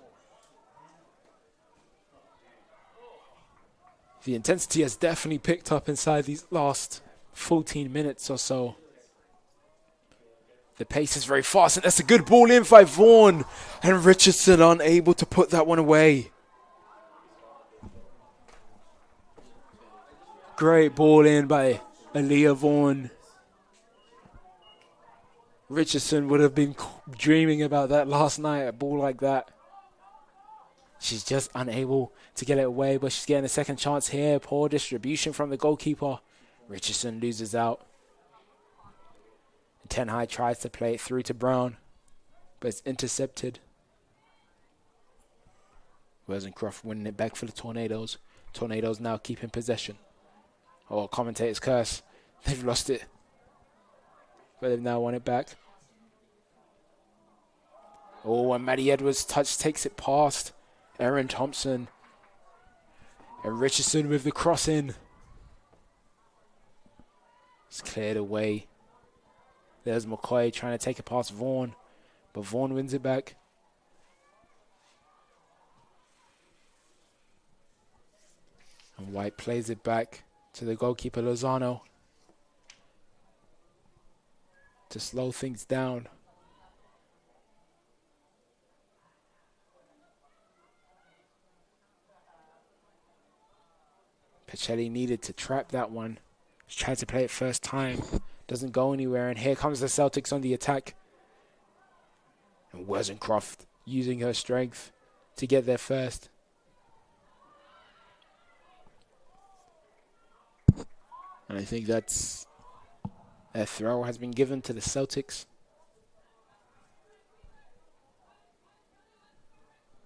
The intensity has definitely picked up inside these last 14 minutes or so. The pace is very fast, and that's a good ball in by Vaughan. And Richardson unable to put that one away. Great ball in by Aaliyah Vaughan. Richardson would have been dreaming about that last night, a ball like that. She's just unable to get it away, but she's getting a second chance here. Poor distribution from the goalkeeper. Richardson loses out. Ten High tries to play it through to Brown, but it's intercepted. Rosencroft winning it back for the Tornadoes. Tornadoes now keeping possession. Oh, commentator's curse. They've lost it. But they've now won it back. Oh, and Maddie Edwards' touch takes it past Aaron Thompson. And Richardson with the cross in. It's cleared away. There's McCoy trying to take it past Vaughan. But Vaughan wins it back. And White plays it back to the goalkeeper Lozano to slow things down. Pacelli needed to trap that one. She tried to play it first time. Doesn't go anywhere. And here comes the Celtics on the attack. And Wozencroft using her strength to get there first. And I think that throw has been given to the Celtics.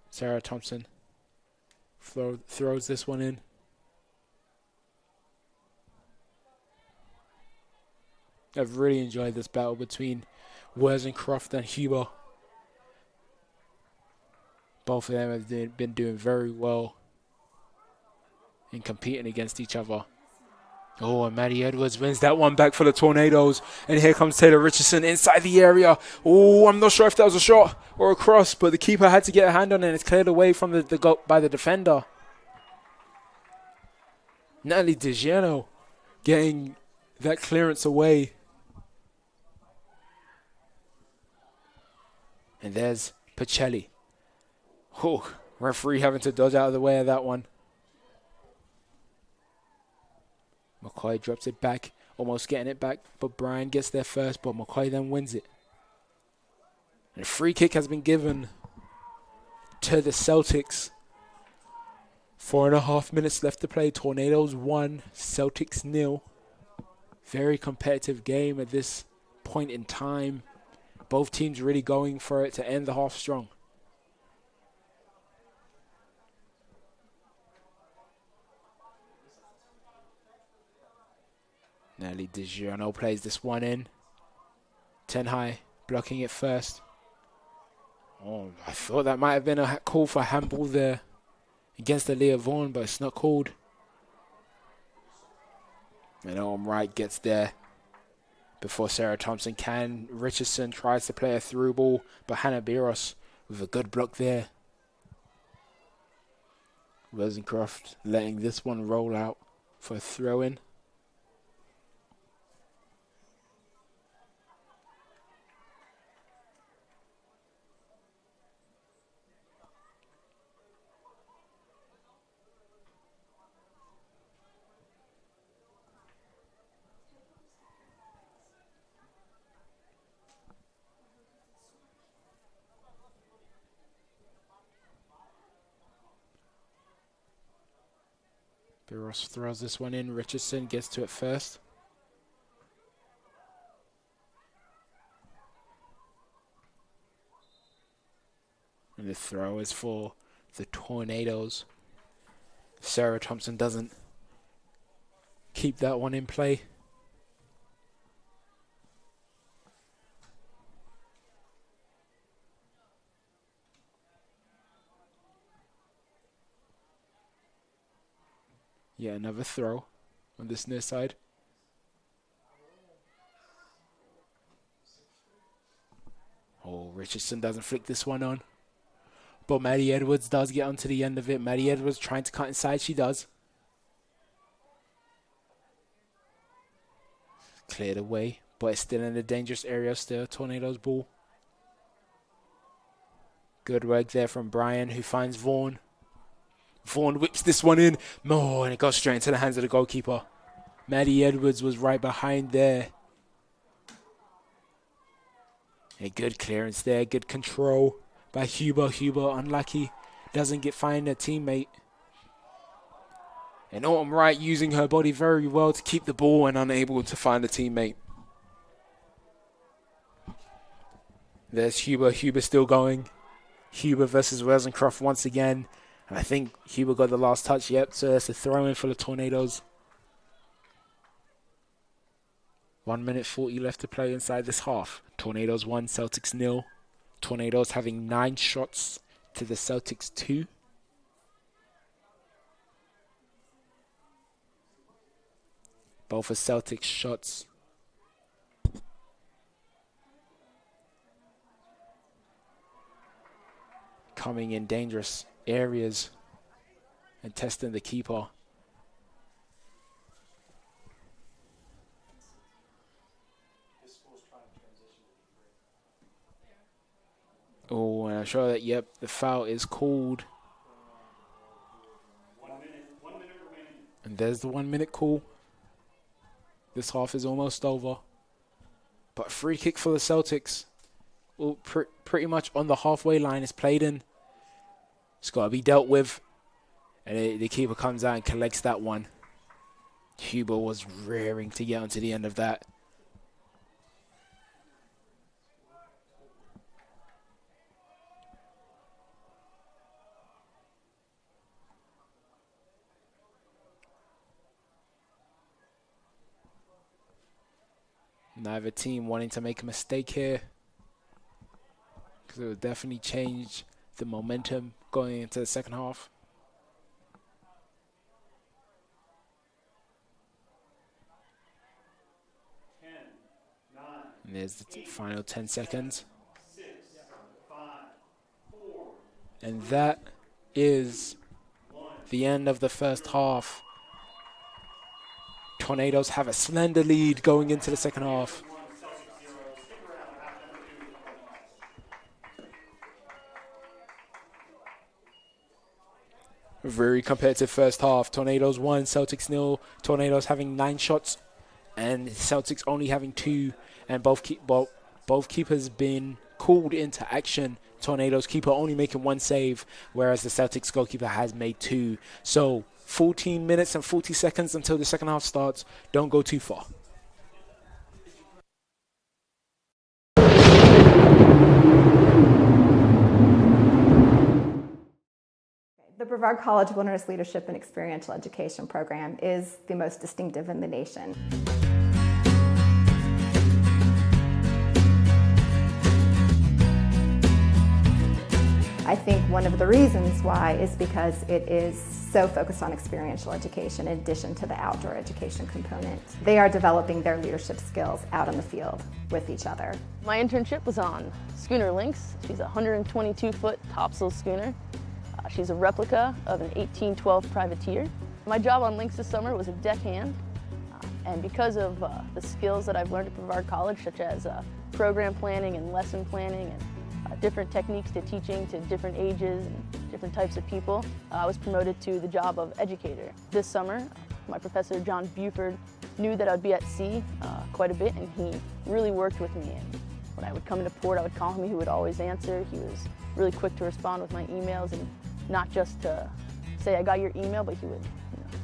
Sarah Thompson throws this one in. I've really enjoyed this battle between Wozencroft and Huber. Both of them have been doing very well in competing against each other. Oh, and Maddie Edwards wins that one back for the Tornadoes. And here comes Taylor Richardson inside the area. Oh, I'm not sure if that was a shot or a cross, but the keeper had to get a hand on it, and it's cleared away from by the defender. Natalie DiGiano getting that clearance away. And there's Pacelli. Oh, referee having to dodge out of the way of that one. McCoy drops it back, almost getting it back, but Brian gets there first, but McCoy then wins it. And a free kick has been given to the Celtics. 4.5 minutes left to play. Tornadoes 1, Celtics 0. Very competitive game at this point in time. Both teams really going for it to end the half strong. Nelly DiGiorno plays this one in. Ten High blocking it first. Oh, I thought that might have been a call for handball there against Aaliyah Vaughan, but it's not called. And Owen Wright gets there before Sarah Thompson can. Richardson tries to play a through ball, but Hannah Biros with a good block there. Rosencroft letting this one roll out for a throw-in. Biros throws this one in. Richardson gets to it first. And the throw is for the Tornadoes. Sarah Thompson doesn't keep that one in play. Yeah, another throw on this near side. Oh, Richardson doesn't flick this one on. But Maddie Edwards does get onto the end of it. Maddie Edwards trying to cut inside. She does. Cleared away, but it's still in a dangerous area still. Tornadoes ball. Good work there from Brian, who finds Vaughn. Vaughn whips this one in. Oh, and it goes straight into the hands of the goalkeeper. Maddie Edwards was right behind there. A good clearance there. Good control by Huber. Huber, unlucky. Doesn't find a teammate. And Autumn Wright using her body very well to keep the ball and unable to find a teammate. There's Huber. Huber still going. Huber versus Rosencroft once again. And I think Huber got the last touch. Yep, so that's a throw-in for the Tornadoes. 1 minute 40 left to play inside this half. Tornadoes 1, Celtics 0. Tornadoes having 9 shots to the Celtics 2. Both are Celtics shots. Coming in dangerous areas and testing the keeper. Oh, and I'm sure that, yep, the foul is called. 1 minute remaining. And there's the 1 minute call. This half is almost over. But free kick for the Celtics. Well, pretty much on the halfway line. It's played in. It's got to be dealt with. And the keeper comes out and collects that one. Huber was rearing to get onto the end of that. Neither team wanting to make a mistake here, because it would definitely change the momentum going into the second half. And there's the final 10 seconds. 6, 5, 4. And that is the end of the first half. Tornadoes have a slender lead going into the second half. A very competitive first half. Tornadoes 1, Celtics 0. Tornadoes having 9 shots and Celtics only having 2. And both keepers been called into action. Tornadoes keeper only making 1 save, whereas the Celtics goalkeeper has made 2. So 14 minutes and 40 seconds until the second half starts. Don't go too far. The Brevard College Wilderness Leadership and Experiential Education program is the most distinctive in the nation. I think one of the reasons why is because it is so focused on experiential education in addition to the outdoor education component. They are developing their leadership skills out in the field with each other. My internship was on Schooner Lynx. She's a 122-foot topsail schooner. She's a replica of an 1812 privateer. My job on Lynx this summer was a deckhand. And because of the skills that I've learned at Brevard College, such as program planning and lesson planning and different techniques to teaching to different ages and different types of people, I was promoted to the job of educator. This summer, my professor, John Buford, knew that I'd be at sea quite a bit, and he really worked with me. And when I would come into port, I would call him. He would always answer. He was really quick to respond with my emails, and not just to say I got your email, but he would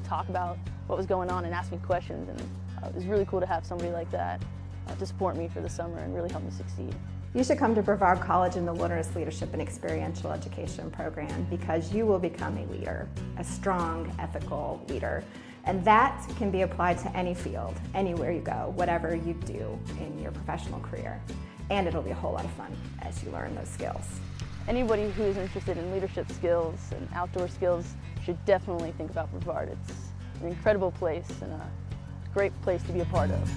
talk about what was going on and ask me questions, and it was really cool to have somebody like that to support me for the summer and really help me succeed. You should come to Brevard College in the Wilderness Leadership and Experiential Education program because you will become a leader, a strong, ethical leader. And that can be applied to any field, anywhere you go, whatever you do in your professional career. And it'll be a whole lot of fun as you learn those skills. Anybody who is interested in leadership skills and outdoor skills should definitely think about Brevard. It's an incredible place and a great place to be a part of.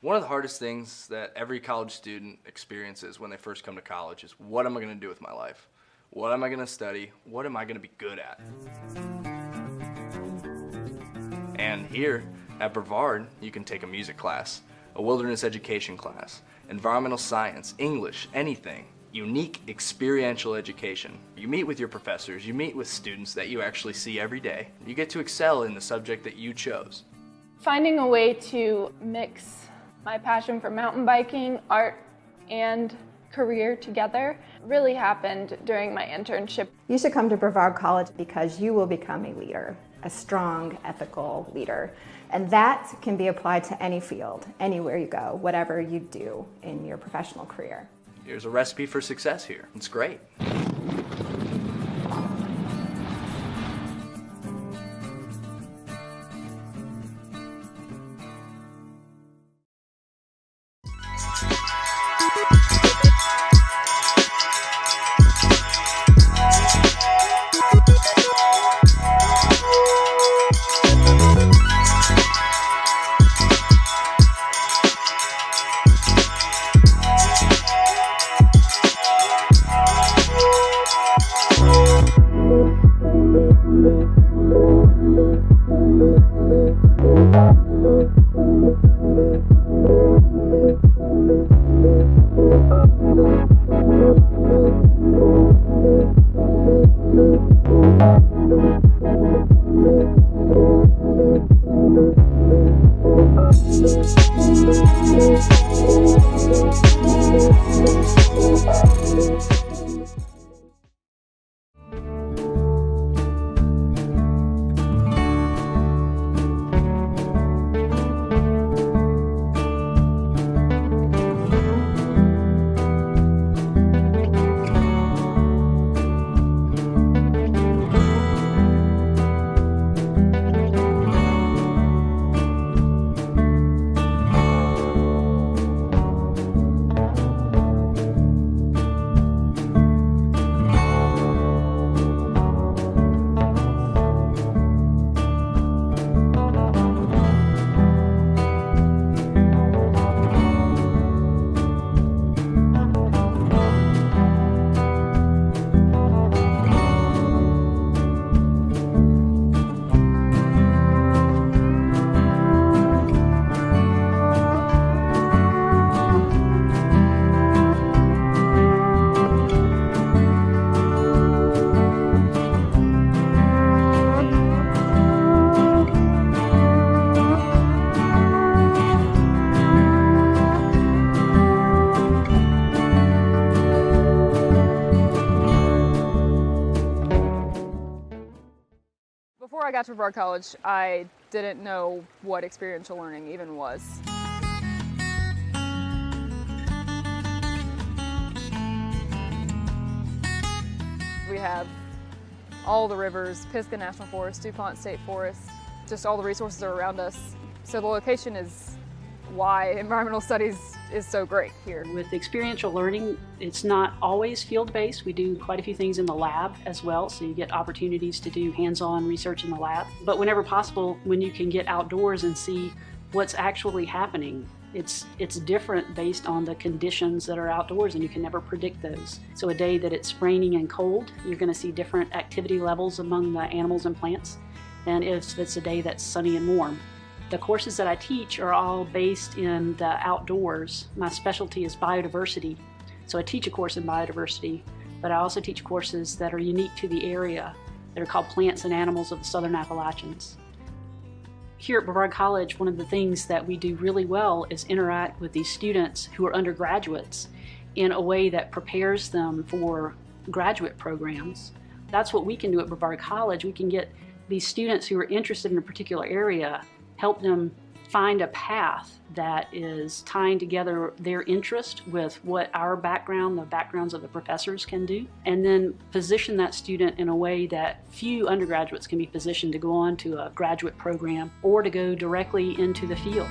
One of the hardest things that every college student experiences when they first come to college is, what am I going to do with my life? What am I going to study? What am I going to be good at? And here at Brevard, you can take a music class, a wilderness education class, environmental science, English, anything. Unique experiential education. You meet with your professors, you meet with students that you actually see every day. You get to excel in the subject that you chose. Finding a way to mix my passion for mountain biking, art, and career together really happened during my internship. You should come to Brevard College because you will become a leader, a strong, ethical leader. And that can be applied to any field, anywhere you go, whatever you do in your professional career. Here's a recipe for success here. It's great. Before I got to Brevard College, I didn't know what experiential learning even was. We have all the rivers, Pisgah National Forest, DuPont State Forest, just all the resources are around us. So the location is why environmental studies is so great here. With experiential learning, it's not always field-based. We do quite a few things in the lab as well, so you get opportunities to do hands-on research in the lab. But whenever possible, when you can get outdoors and see what's actually happening, It's different based on the conditions that are outdoors, and you can never predict those. So a day that it's raining and cold, you're going to see different activity levels among the animals and plants than if it's a day that's sunny and warm. The courses that I teach are all based in the outdoors. My specialty is biodiversity, so I teach a course in biodiversity, but I also teach courses that are unique to the area that are called Plants and Animals of the Southern Appalachians. Here at Brevard College, one of the things that we do really well is interact with these students who are undergraduates in a way that prepares them for graduate programs. That's what we can do at Brevard College. We can get these students who are interested in a particular area, help them find a path that is tying together their interest with what our background, the backgrounds of the professors can do, and then position that student in a way that few undergraduates can be positioned to go on to a graduate program or to go directly into the field.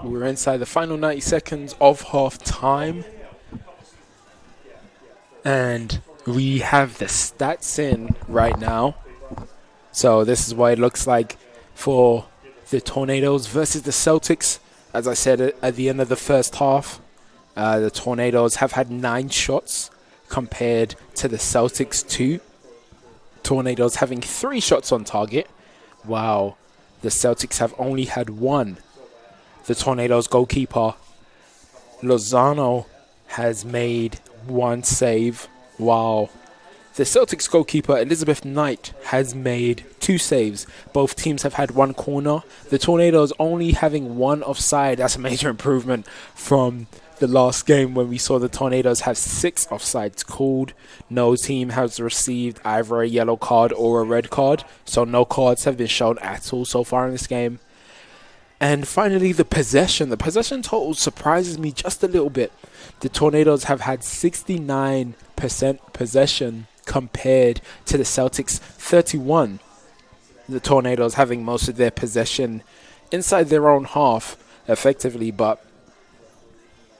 We're inside the final 90 seconds of half time. And we have the stats in right now. So this is what it looks like for the Tornadoes versus the Celtics. As I said at the end of the first half, the Tornadoes have had 9 shots compared to the Celtics 2. Tornadoes having 3 shots on target, while the Celtics have only had 1. The Tornadoes goalkeeper, Lozano, has made 1 save, while the Celtics goalkeeper, Elizabeth Knight, has made 2 saves. Both teams have had 1 corner. The Tornadoes only having 1 offside. That's a major improvement from the last game when we saw the Tornadoes have 6 offsides called. No team has received either a yellow card or a red card, so no cards have been shown at all so far in this game. And finally, the possession. The possession total surprises me just a little bit. The Tornadoes have had 69% possession compared to the Celtics 31. The Tornadoes having most of their possession inside their own half effectively, but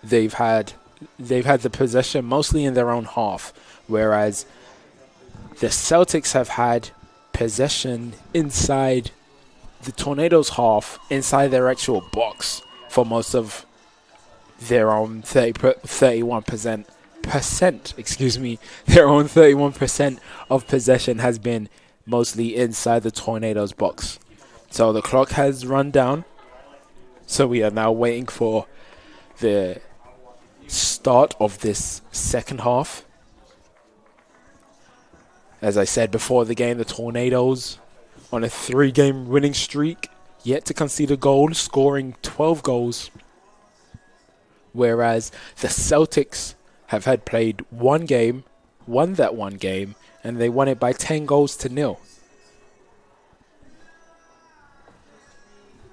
they've had the possession mostly in their own half, whereas the Celtics have had possession inside the Tornadoes half, inside their actual box for most of their own 31%. Their own 31% of possession has been mostly inside the Tornadoes box. So the clock has run down. So we are now waiting for the start of this second half. As I said before the game, the Tornadoes on a 3-game winning streak, yet to concede a goal, scoring 12 goals. Whereas the Celtics have had played 1 game, won that 1 game, and they won it by 10 goals to 0.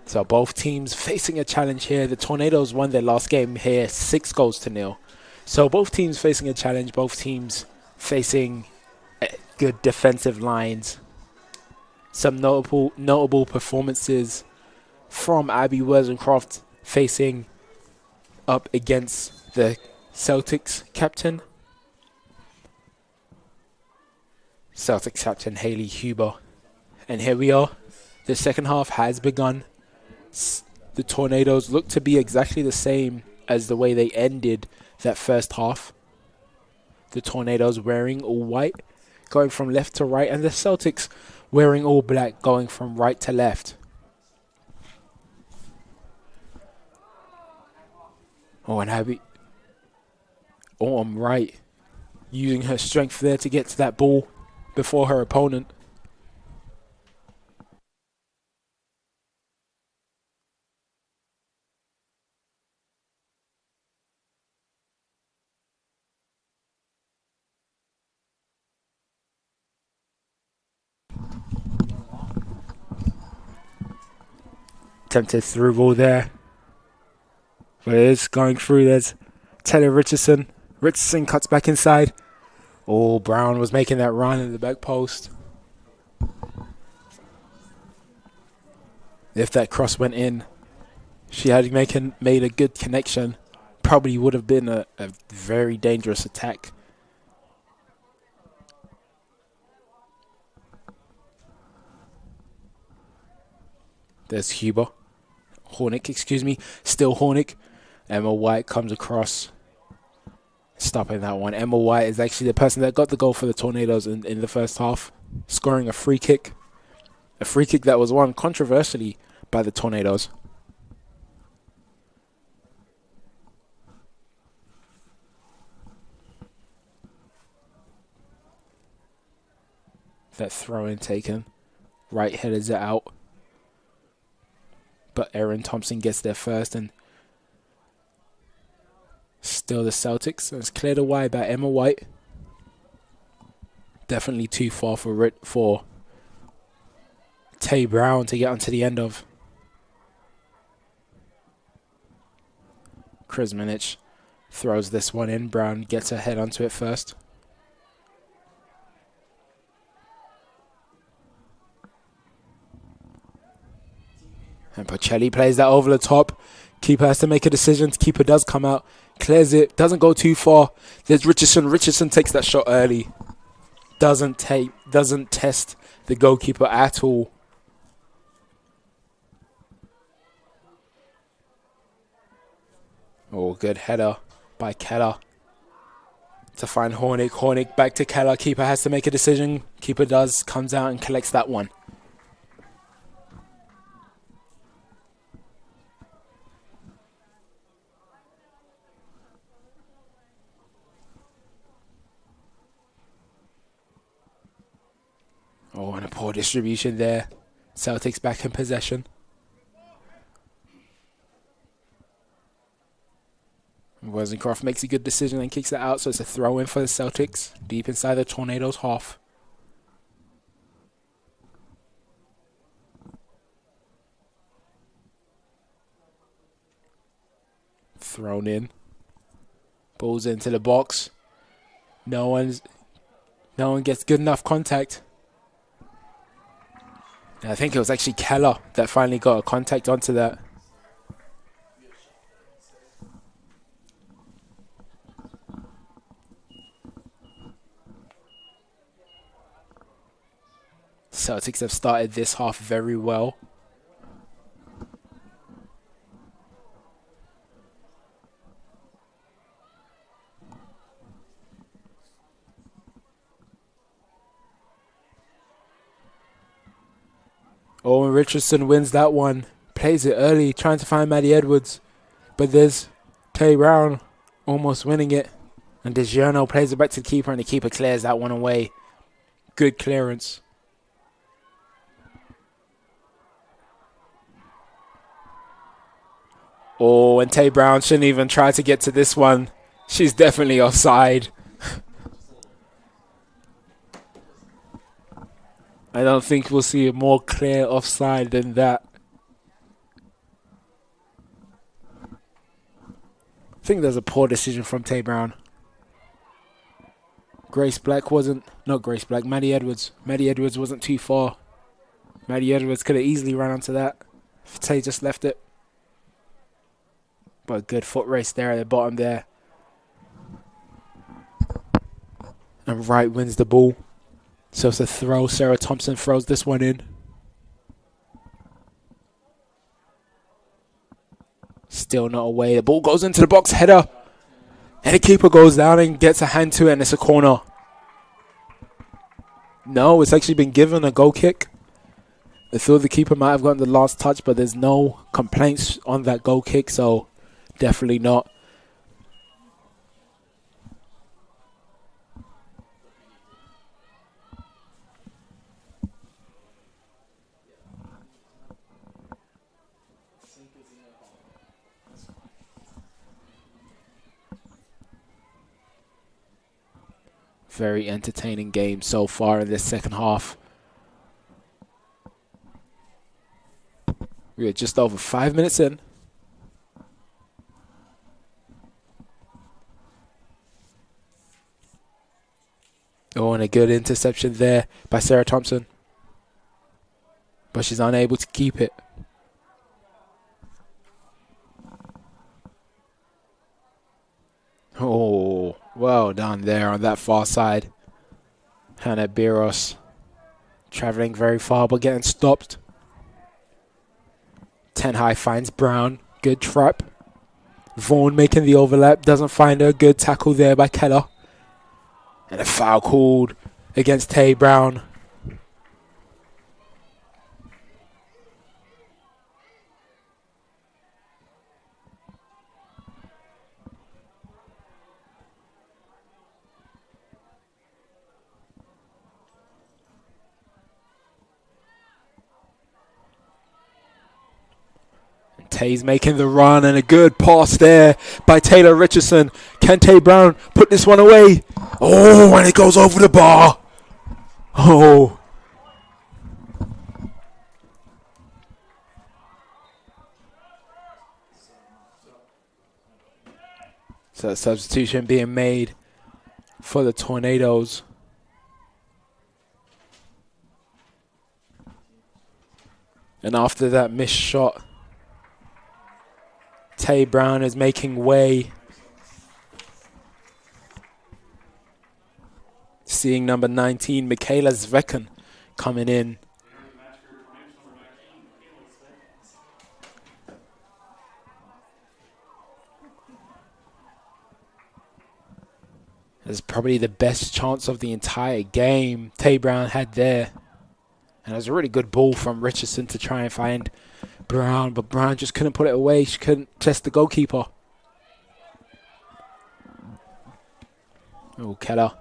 So both teams facing a challenge here. The Tornadoes won their last game here 6 goals to 0. So both teams facing a challenge, both teams facing good defensive lines. Some notable performances from Abby Wozencroft facing up against the Celtics captain. Celtics captain Hayley Huber. And here we are. The second half has begun. The Tornadoes look to be exactly the same as the way they ended that first half. The Tornadoes wearing all white, going from left to right, and the Celtics wearing all black, going from right to left. Oh, and Abby. Oh, I'm right. Using her strength there to get to that ball before her opponent. Attempted through ball there. But it is going through. There's Taylor Richardson. Richardson cuts back inside. Oh, Brown was making that run in the back post. If that cross went in, she had made a good connection. Probably would have been a very dangerous attack. There's Huber. Hornick, excuse me. Still Hornick. Emma White comes across. Stopping that one. Emma White is actually the person that got the goal for the Tornadoes in the first half. Scoring a free kick. A free kick that was won controversially by the Tornadoes. That throw-in taken. Right headers it out. But Erin Thompson gets there first, and still the Celtics. It's cleared away by Emma White. Definitely too far for Tay Brown to get onto the end of. Krizmanic throws this one in. Brown gets her head onto it first. And Pacelli plays that over the top. Keeper has to make a decision. Keeper does come out. Clears it. Doesn't go too far. There's Richardson. Richardson takes that shot early. Doesn't test the goalkeeper at all. Oh, good header by Keller to find Hornick. Hornick back to Keller. Keeper has to make a decision. Keeper does. Comes out and collects that one. Oh, and a poor distribution there. Celtics back in possession. Wozencroft makes a good decision and kicks it out, so it's a throw-in for the Celtics, deep inside the Tornadoes' half. Thrown in. Balls into the box. No one gets good enough contact. I think it was actually Keller that finally got a contact onto that. Celtics have started this half very well. Owen Richardson wins that one. Plays it early, trying to find Maddie Edwards. But there's Tay Brown almost winning it. And DiGiorno plays it back to the keeper, and the keeper clears that one away. Good clearance. Oh, and Tay Brown shouldn't even try to get to this one. She's definitely offside. I don't think we'll see a more clear offside than that. I think there's a poor decision from Tay Brown. Maddie Edwards. Maddie Edwards wasn't too far. Maddie Edwards could have easily run onto that if Tay just left it. But a good foot race there at the bottom there. And Wright wins the ball. So it's a throw. Sarah Thompson throws this one in. Still not away. The ball goes into the box. Header. And the keeper goes down and gets a hand to it, and it's a corner. No, it's actually been given a goal kick. I thought the keeper might have gotten the last touch, but there's no complaints on that goal kick, so definitely not. Very entertaining game so far in this second half. We are just over 5 minutes in. Oh, and a good interception there by Sarah Thompson. But she's unable to keep it. Oh, well done there on that far side. Hannah Biros traveling very far but getting stopped. 10 high finds Brown. Good trap. Vaughan making the overlap. Doesn't find her. Good tackle there by Keller. And a foul called against Tay Brown. Tay's making the run, and a good pass there by Taylor Richardson. Can Tay Brown put this one away? Oh, and it goes over the bar. Oh. So a substitution being made for the Tornadoes. And after that missed shot, Tay Brown is making way. Seeing number 19, Michaela Zvekan, coming in. That's probably the best chance of the entire game Tay Brown had there. And it was a really good ball from Richardson to try and find Brown, but Brown just couldn't put it away. She couldn't test the goalkeeper. Oh, Keller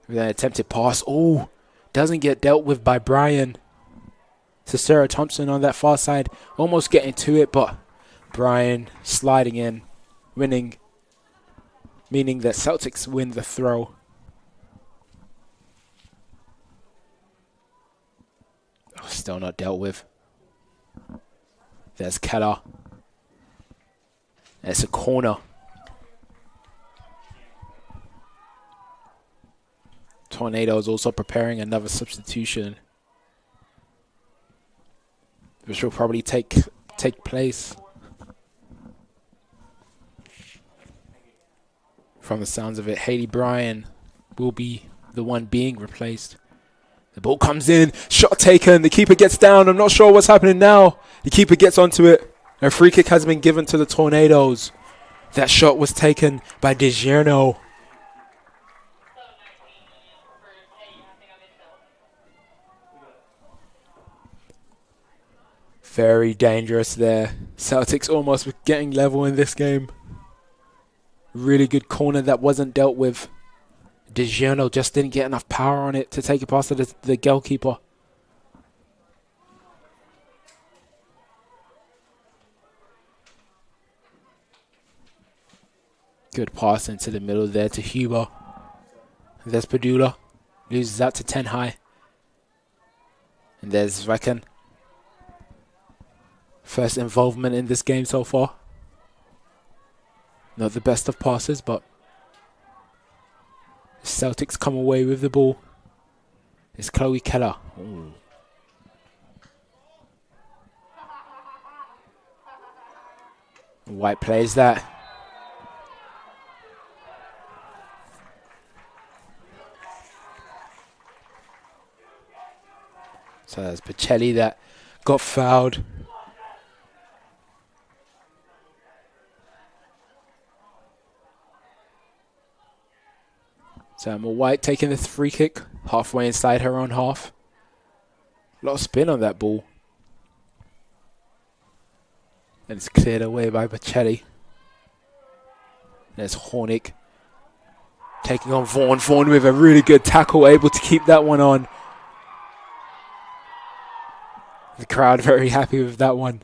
with an attempted pass. Oh, doesn't get dealt with by Brian. To Sarah Thompson on that far side. Almost getting to it, but Brian sliding in, winning. Meaning that Celtics win the throw. Oh, still not dealt with. There's Keller. There's a corner. Tornadoes also preparing another substitution, which will probably take place. From the sounds of it, Haley Bryan will be the one being replaced. The ball comes in, shot taken, the keeper gets down. I'm not sure what's happening now. The keeper gets onto it. A free kick has been given to the Tornadoes. That shot was taken by DiGiorno. Very dangerous there. Celtics almost getting level in this game. Really good corner that wasn't dealt with. DiGiorno just didn't get enough power on it to take it past the goalkeeper. Good pass into the middle there to Huber. There's Padula. Loses out to 10 high. And there's Zvekan. First involvement in this game so far. Not the best of passes, but Celtics come away with the ball. It's Chloe Keller. Ooh. White plays that. So that's Pacelli that got fouled. So Emma White taking this free kick halfway inside her own half. A lot of spin on that ball. And it's cleared away by Pacelli. There's Hornick taking on Vaughan. Vaughan with a really good tackle, able to keep that one on. The crowd very happy with that one.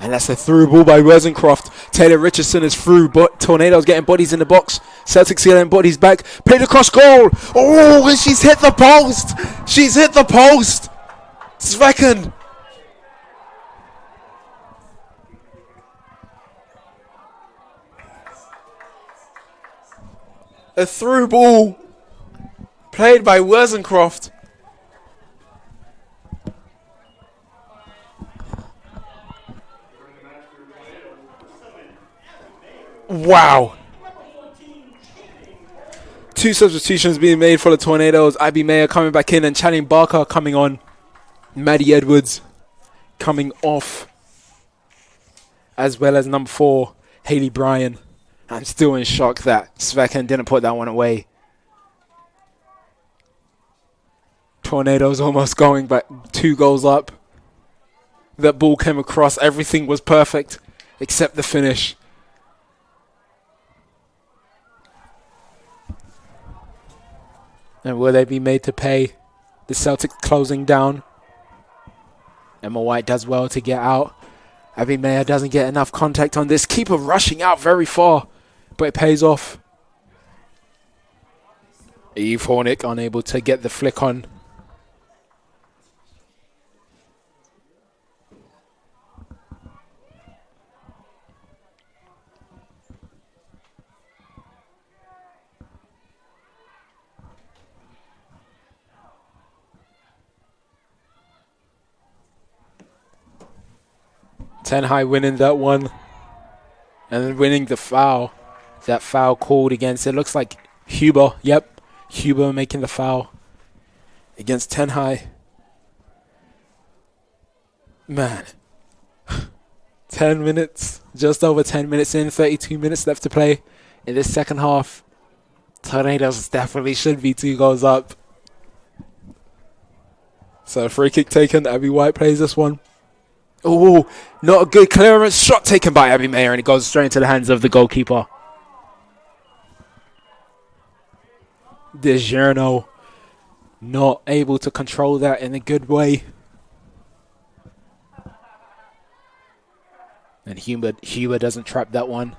And that's a through ball by Rosencroft. Taylor Richardson is through, but Tornadoes getting bodies in the box. Celtics getting bodies back. Played across goal. Oh, and she's hit the post. She's hit the post. Zvekan. A through ball played by Rosencroft. Wow. Two substitutions being made for the Tornadoes. Abby Mayer coming back in and Channing Barker coming on. Maddie Edwards coming off. As well as number 4, Haley Bryan. I'm still in shock that Zvekan didn't put that one away. Tornadoes almost going back 2 goals up. That ball came across. Everything was perfect except the finish. And will they be made to pay? The Celtics closing down. Emma White does well to get out. Abby Mayer doesn't get enough contact on this. Keeper rushing out very far, but it pays off. Eve Hornick unable to get the flick on. 10 High winning that one. And then winning the foul. That foul called against, it looks like Huber. Yep, Huber making the foul against 10 High. Man. 10 minutes, just over 10 minutes in, 32 minutes left to play in this second half. Tornadoes definitely should be 2 goals up. So free kick taken, Abby White plays this one. Oh, not a good clearance. Shot taken by Abby Mayer, and it goes straight into the hands of the goalkeeper. DiGiorno not able to control that in a good way. And Huber doesn't trap that one.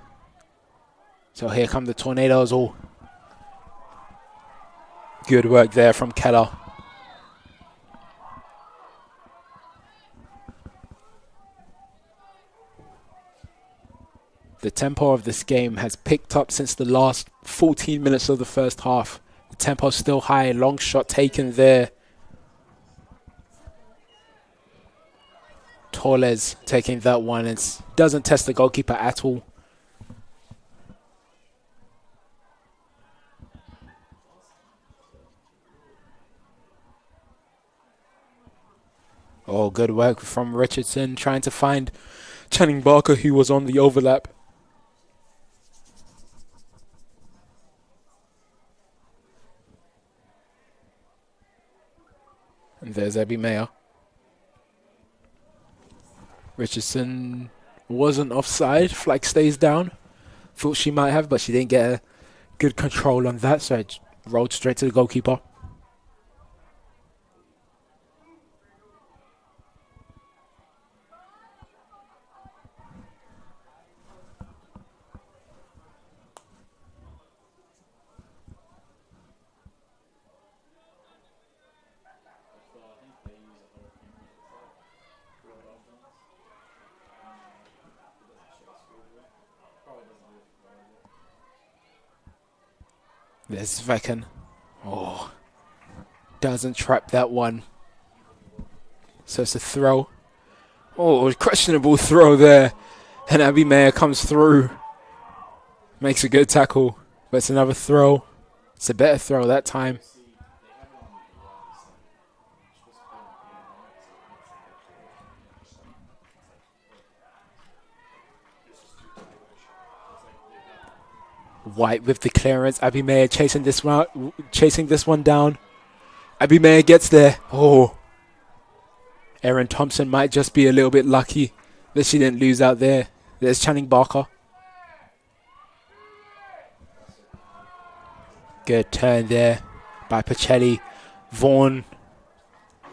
So here come the Tornadoes. Oh, good work there from Keller. The tempo of this game has picked up since the last 14 minutes of the first half. The tempo's still high. Long shot taken there. Torres taking that one and doesn't test the goalkeeper at all. Oh, good work from Richardson trying to find Channing Barker, who was on the overlap. And there's Abby Mayer. Richardson wasn't offside. Flag stays down. Thought she might have, but she didn't get a good control on that, so it rolled straight to the goalkeeper. There's Vecken. Oh, doesn't trap that one. So it's a throw. Oh, questionable throw there. And Abby Mayer comes through. Makes a good tackle. But it's another throw. It's a better throw that time. White with the clearance. Abby Mayer chasing this one down. Abby Mayer gets there. Oh. Erin Thompson might just be a little bit lucky that she didn't lose out there. There's Channing Barker. Good turn there by Pacelli. Vaughan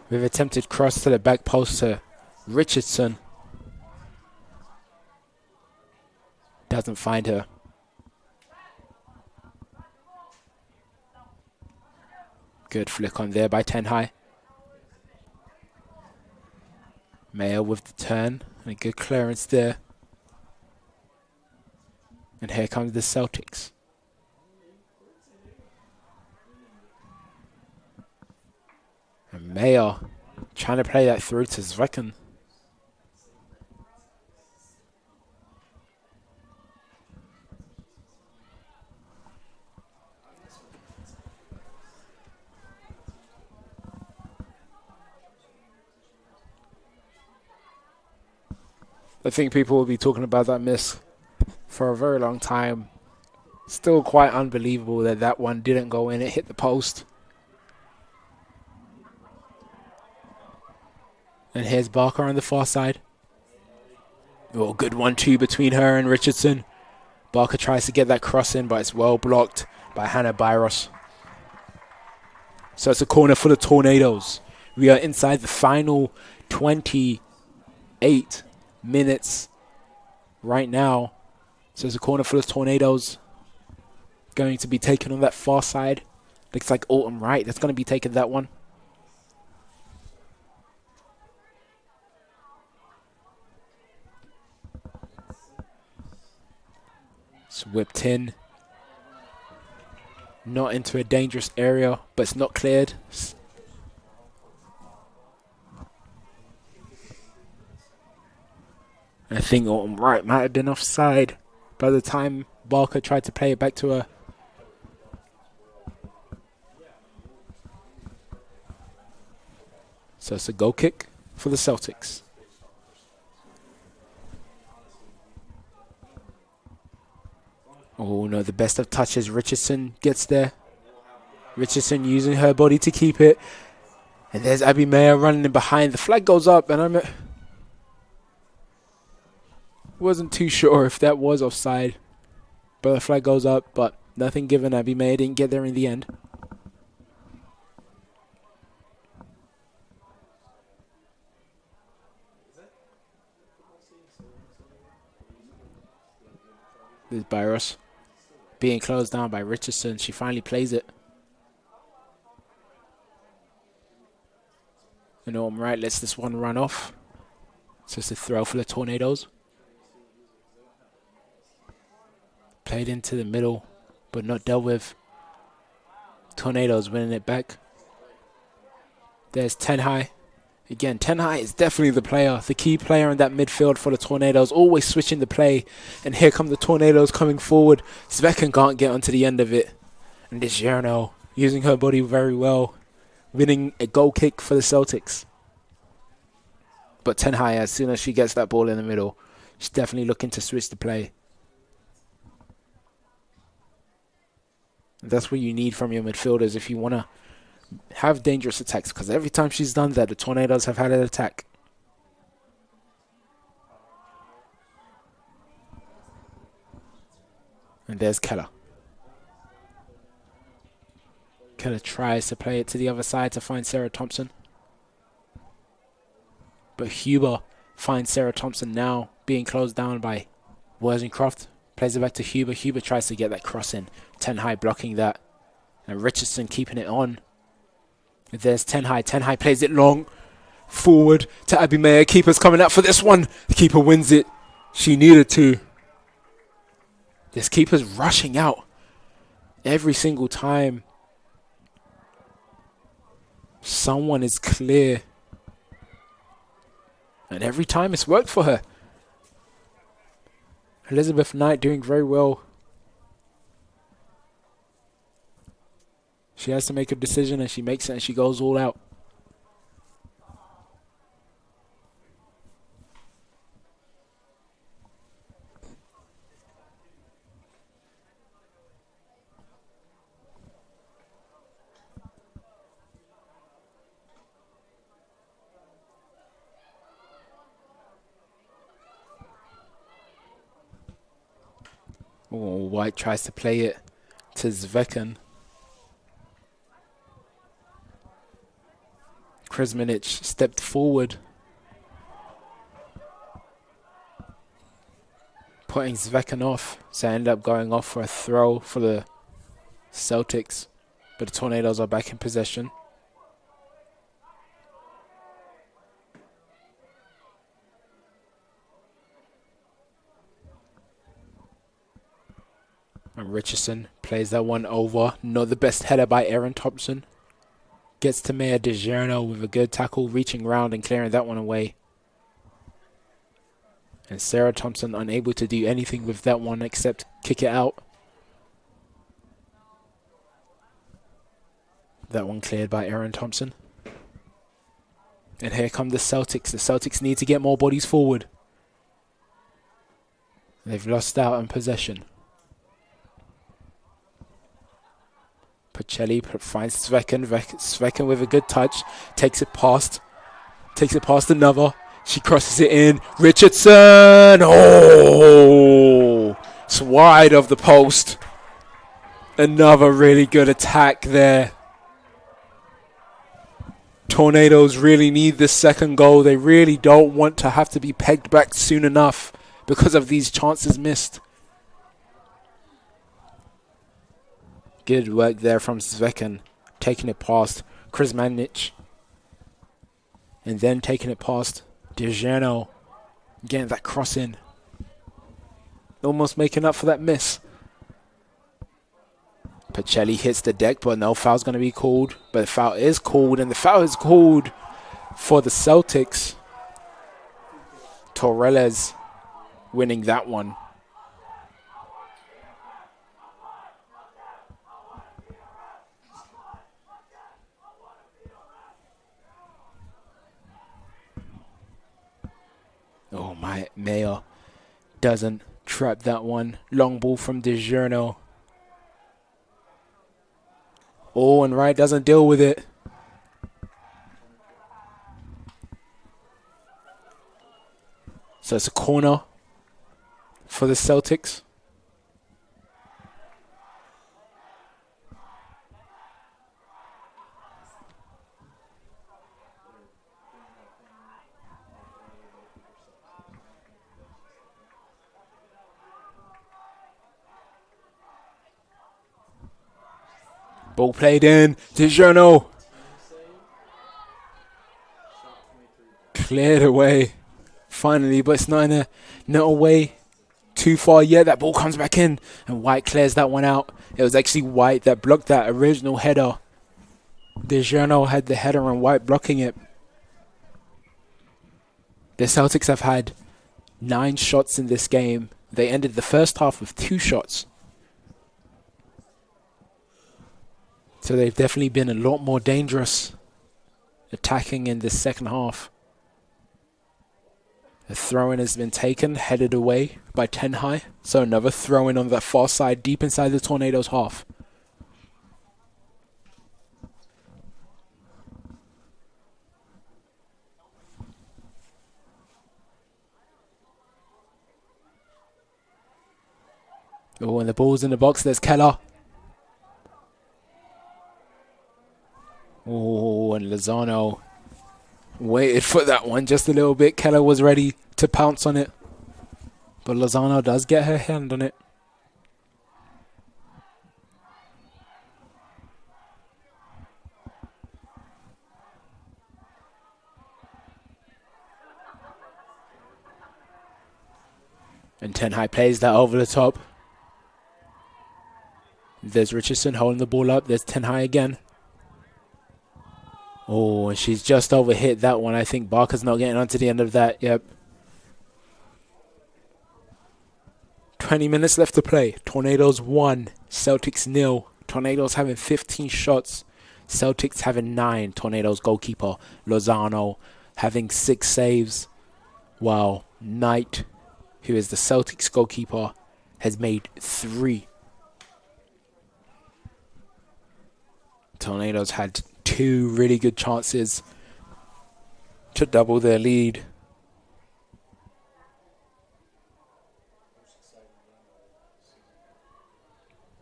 with attempted cross to the back post to Richardson. Doesn't find her. Good flick on there by 10 High. Mayer with the turn. And a good clearance there. And here comes the Celtics. And Mayer trying to play that through to Zvecken. I think people will be talking about that miss for a very long time. Still quite unbelievable that that one didn't go in. It hit the post. And here's Barker on the far side. Oh, good 1-2 between her and Richardson. Barker tries to get that cross in, but it's well blocked by Hannah Byros. So it's a corner for the Tornadoes. We are inside the final 28 minutes right now. So it's a corner for the Tornadoes. Going to be taken on that far side. Looks like Autumn Wright that's going to be taking that one. It's whipped in. Not into a dangerous area, but it's not cleared. I think Autumn Wright might have been offside by the time Barker tried to play it back to her. So it's a goal kick for the Celtics. Oh no, the best of touches. Richardson gets there. Richardson using her body to keep it. And there's Abby Mayer running in behind. The flag goes up, and wasn't too sure if that was offside. But the flag goes up, but nothing given. Abby Mayer didn't get there in the end. There's Byros being closed down by Richardson. She finally plays it. And Autumn Wright lets this one run off. So it's a throw for the Tornadoes. Played into the middle, but not dealt with. Tornadoes winning it back. There's Tenhai. Again, Tenhai is definitely the player, the key player in that midfield for the Tornadoes, always switching the play. And here come the Tornadoes coming forward. Svekin can't get onto the end of it. And DiGiorno using her body very well, winning a goal kick for the Celtics. But Tenhai, as soon as she gets that ball in the middle, she's definitely looking to switch the play. And that's what you need from your midfielders if you want to have dangerous attacks, because every time she's done that, the Tornadoes have had an attack. And there's Keller. Keller tries to play it to the other side to find Sarah Thompson. But Huber finds Sarah Thompson now, being closed down by Wozencroft. Plays it back to Huber. Huber tries to get that cross in. Tenhai blocking that. And Richardson keeping it on. There's Tenhai. Tenhai plays it long forward to Abby Mayer. Keeper's coming out for this one. The keeper wins it. She needed to. This keeper's rushing out every single time someone is clear. And every time it's worked for her. Elizabeth Knight doing very well. She has to make a decision, and she makes it, and she goes all out. Oh, White tries to play it to Zvekan. Krizmanic stepped forward, putting Zvekan off, so I ended up going off for a throw for the Celtics, but the Tornadoes are back in possession. And Richardson plays that one over. Not the best header by Erin Thompson. Gets to Maya DiGiorno with a good tackle, reaching round and clearing that one away. And Sarah Thompson unable to do anything with that one except kick it out. That one cleared by Erin Thompson. And here come the Celtics. The Celtics need to get more bodies forward. They've lost out on possession. Pacelli finds Svekan. Svekan with a good touch. Takes it past another. She crosses it in. Richardson! Oh! It's wide of the post. Another really good attack there. Tornadoes really need this second goal. They really don't want to have to be pegged back soon enough because of these chances missed. Good work there from Zvekan, taking it past Krizmanic. And then taking it past DiGiorno, getting that cross in. Almost making up for that miss. Pacelli hits the deck, but no foul's going to be called. But the foul is called, and the foul is called for the Celtics. Torres winning that one. Oh, my Mayer doesn't trap that one. Long ball from DiGiorno. Oh, and Wright doesn't deal with it. So it's a corner for the Celtics. Ball played in. DiGiorno. Cleared away. Finally, but it's not away too far yet. That ball comes back in, and White clears that one out. It was actually White that blocked that original header. DiGiorno had the header and White blocking it. The Celtics have had 9 shots in this game. They ended the first half with 2 shots. So they've definitely been a lot more dangerous attacking in this second half. The throw-in has been taken, headed away by 10 high. So another throw-in on that far side, deep inside the Tornadoes' half. Oh, and the ball's in the box. There's Keller. Oh, and Lozano waited for that one just a little bit. Keller was ready to pounce on it. But Lozano does get her hand on it. And 10 high plays that over the top. There's Richardson holding the ball up. There's 10 high again. Oh, and she's just overhit that one. I think Barker's not getting onto the end of that. Yep. 20 minutes left to play. Tornadoes 1, Celtics 0. Tornadoes having 15 shots. Celtics having 9. Tornadoes goalkeeper Lozano having 6 saves. While Knight, who is the Celtics goalkeeper, has made 3. Tornadoes had 2 really good chances to double their lead.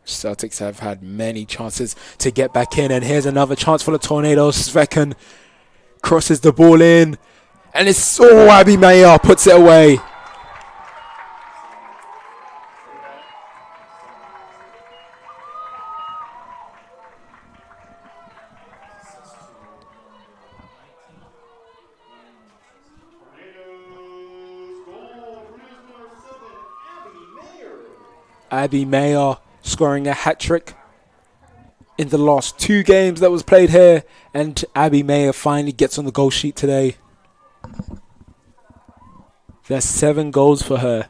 Celtics have had many chances to get back in, and here's another chance for the Tornadoes. Svecken crosses the ball in, and it's Abby Mayer puts it away. Abby Mayer scoring a hat-trick in the last 2 games that was played here. And Abby Mayer finally gets on the goal sheet today. There's 7 goals for her.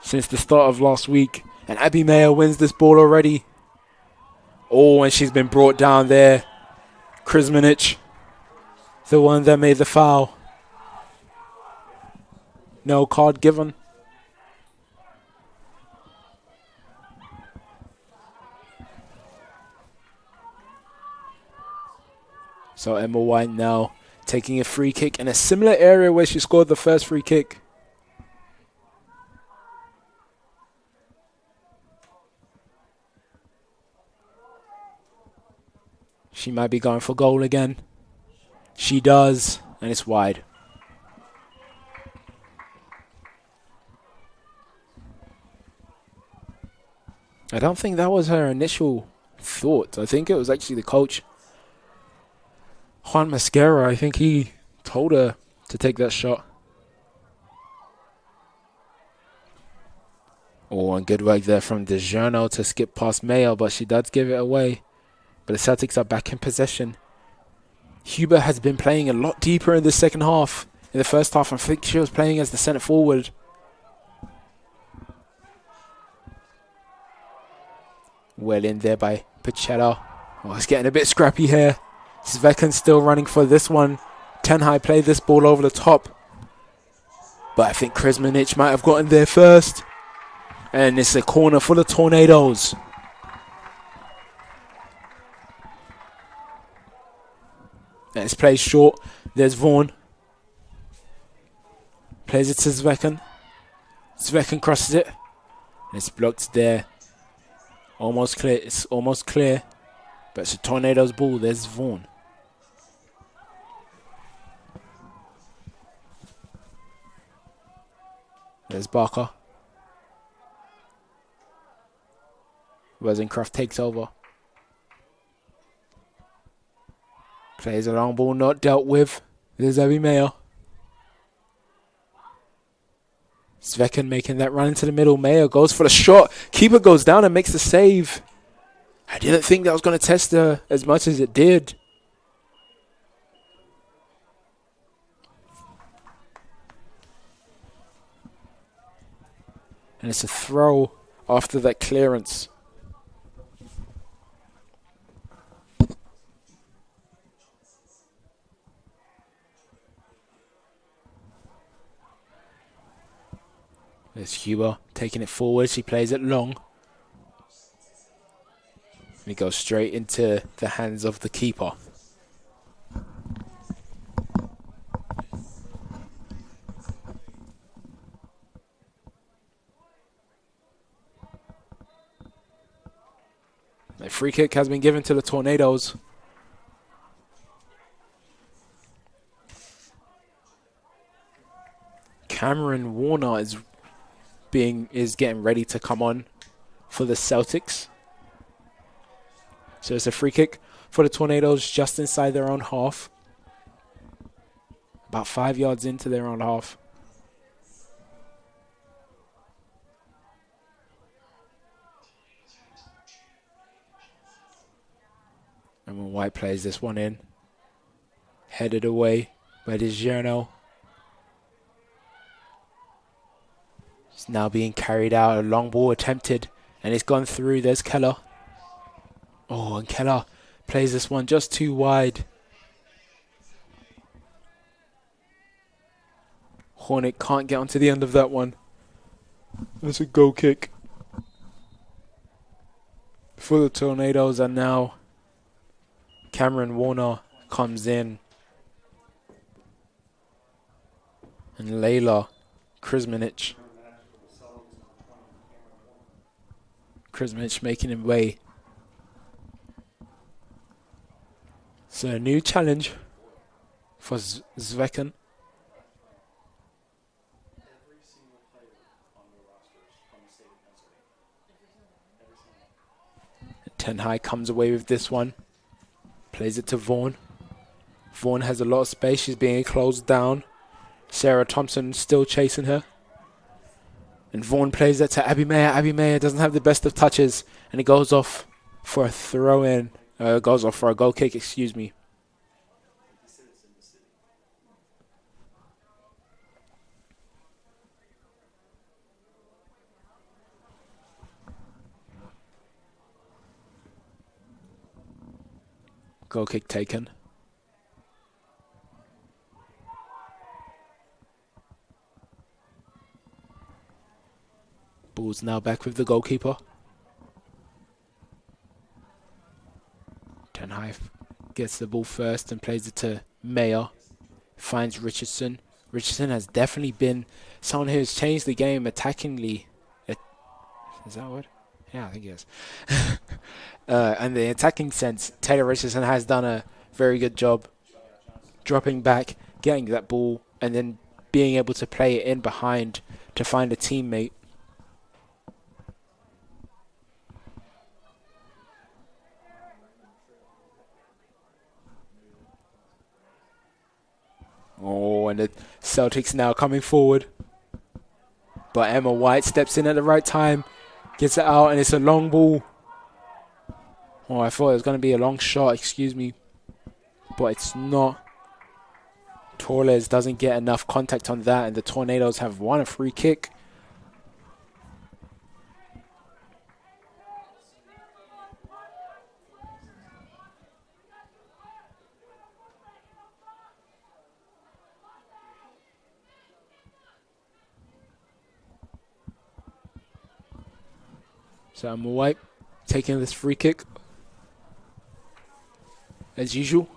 Since the start of last week. And Abby Mayer wins this ball already. Oh, and she's been brought down there. Krizmanic, the one that made the foul. No card given. So Emma White now taking a free kick in a similar area where she scored the first free kick. She might be going for goal again. She does, and it's wide. I don't think that was her initial thought. I think it was actually the coach, Juan Mascara. I think he told her to take that shot. Oh, and good work there from DiGiorno to skip past Mayo, but she does give it away. But the Celtics are back in possession. Huber has been playing a lot deeper in the second half. In the first half, I think she was playing as the centre forward. Well in there by Pachetta. Oh, it's getting a bit scrappy here. Svekin still running for this one. Tenhai played this ball over the top. But I think Krizmanic might have gotten there first. And it's a corner for the Tornadoes. And it's played short. There's Vaughan. Plays it to Svekin. Svekin crosses it. And it's blocked there. Almost clear. It's almost clear. But it's a Tornadoes ball. There's Vaughan. There's Barker. Rosencroft takes over. Plays a long ball not dealt with. There's Abby Mayer. Svekin making that run into the middle. Mayer goes for the shot. Keeper goes down and makes the save. I didn't think that was going to test her as much as it did. And it's a throw after that clearance. There's Huber taking it forward. She plays it long. And it goes straight into the hands of the keeper. A free kick has been given to the Tornadoes. Cameron Warner is getting ready to come on for the Celtics. So it's a free kick for the Tornadoes just inside their own half. About 5 yards into their own half. And when White plays this one in, headed away by DiGiorno. It's now being carried out. A long ball attempted, and it's gone through. There's Keller. Oh, and Keller plays this one just too wide. Hornet can't get onto the end of that one. That's a goal kick for the Tornadoes, and now Cameron Warner comes in. And Layla Krizmanic. Krizmanic making him way. So a new challenge for Svekin. Tenhai comes away with this one. Plays it to Vaughan. Vaughan has a lot of space. She's being closed down. Sarah Thompson still chasing her. And Vaughan plays that to Abby Mayer. Abby Mayer doesn't have the best of touches. And it goes off for a throw-in. Goes off for a goal kick, excuse me. Goal kick taken. Ball's now back with the goalkeeper. Tenhai gets the ball first and plays it to Mayer. Finds Richardson. Richardson has definitely been someone who has changed the game attackingly. Is that a word? Yeah, I think it is. And the attacking sense, Taylor Richardson has done a very good job dropping back, getting that ball, and then being able to play it in behind to find a teammate. Oh, and the Celtics now coming forward. But Emma White steps in at the right time, gets it out, and it's a long ball. Oh, I thought it was going to be a long shot, excuse me. but it's not. Torres doesn't get enough contact on that, and the Tornadoes have won a free kick. So I'm White taking this free kick as usual.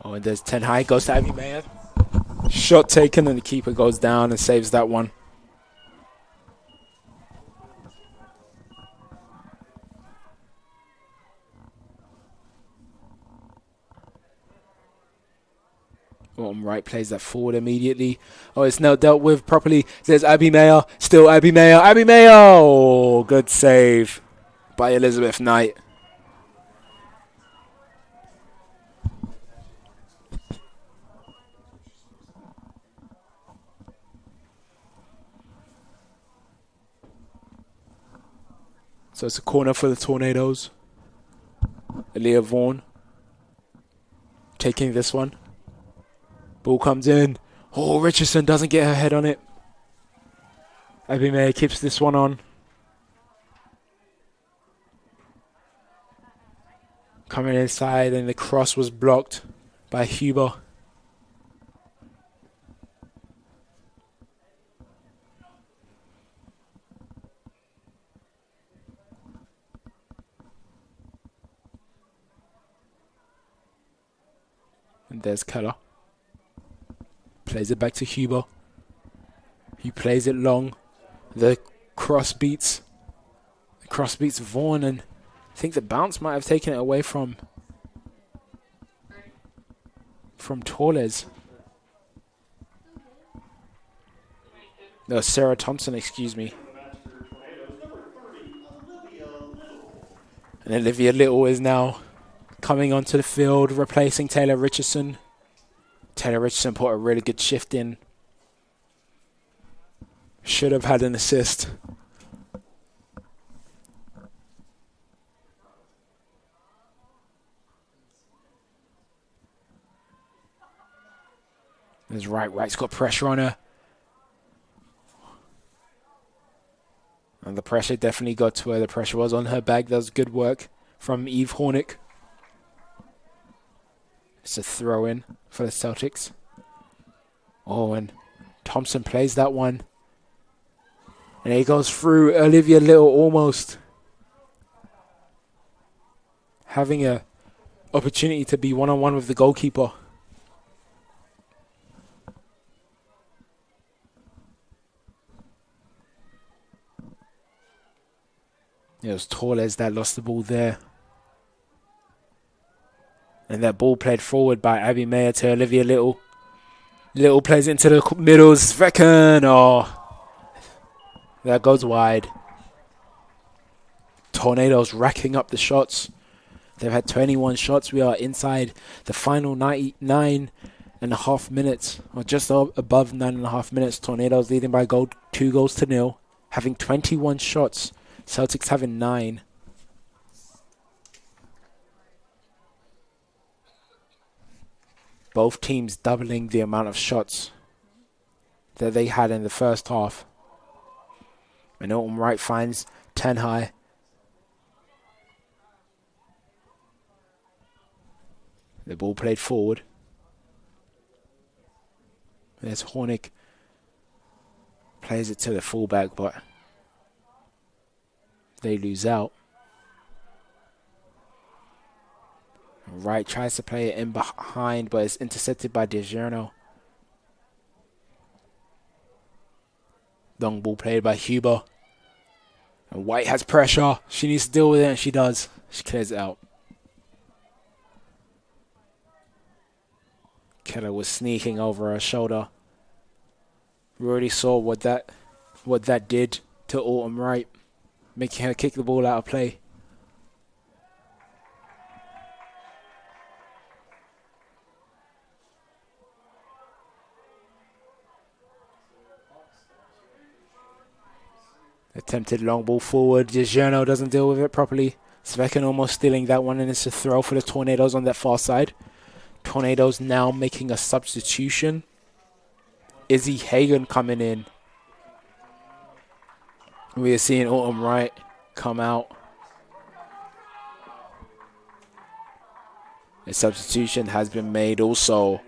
Oh, and there's 10 high, goes to Abby Mayer. Shot taken, and the keeper goes down and saves that one. Right plays that forward immediately. Oh, it's now dealt with properly. There's Abby Mayer. Still Abby Mayer. Abby Mayer! Oh, good save by Elizabeth Knight. So it's a corner for the Tornadoes. Aaliyah Vaughan taking this one. Ball comes in. Oh, Richardson doesn't get her head on it. Abby Mayer keeps this one on. Coming inside, and the cross was blocked by Huber. And there's Keller. Plays it back to Huber. He plays it long. The cross beats Vaughan, and I think the bounce might have taken it away from Torres. No, Sarah Thompson, excuse me. And Olivia Little is now coming onto the field, replacing Taylor Richardson. Taylor Richardson put a really good shift in. Should have had an assist. There's Wright's got pressure on her. And the pressure definitely got to her. The pressure was on her back. That was good work from Eve Hornick. It's a throw in for the Celtics. Oh, and Thompson plays that one. And he goes through. Olivia Little almost having a opportunity to be one-on-one with the goalkeeper. It was Torres that lost the ball there. And that ball played forward by Abby Mayer to Olivia Little. Little plays into the middle. Svecken. Oh, that goes wide. Tornadoes racking up the shots. They've had 21 shots. We are inside the final 9.5 minutes, or just above 9.5 minutes. Tornadoes leading by 2-0, having 21 shots. Celtics having 9. Both teams doubling the amount of shots that they had in the first half. And Alton Wright finds 10 high. The ball played forward. There's Hornick. Plays it to the fullback, but they lose out. Wright tries to play it in behind, but it's intercepted by DiGiorno. Long ball played by Huber. And White has pressure. She needs to deal with it, and she does. She clears it out. Keller was sneaking over her shoulder. We already saw what that did to Autumn Wright, making her kick the ball out of play. Attempted long ball forward. DiGiorno doesn't deal with it properly. Svekin almost stealing that one, and it's a throw for the Tornadoes on that far side. Tornadoes now making a substitution. Izzy Hagen coming in. We are seeing Autumn Wright come out. A substitution has been made also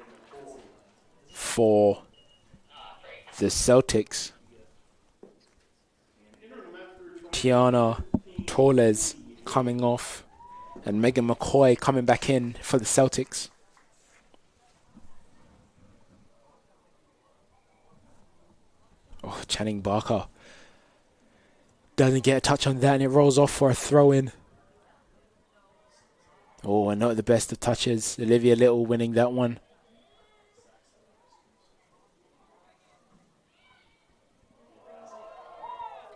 for the Celtics. Tiana Torres coming off, and Megan McCoy coming back in for the Celtics. Oh, Channing Barker doesn't get a touch on that, and it rolls off for a throw-in. Oh, and not the best of touches. Olivia Little winning that one.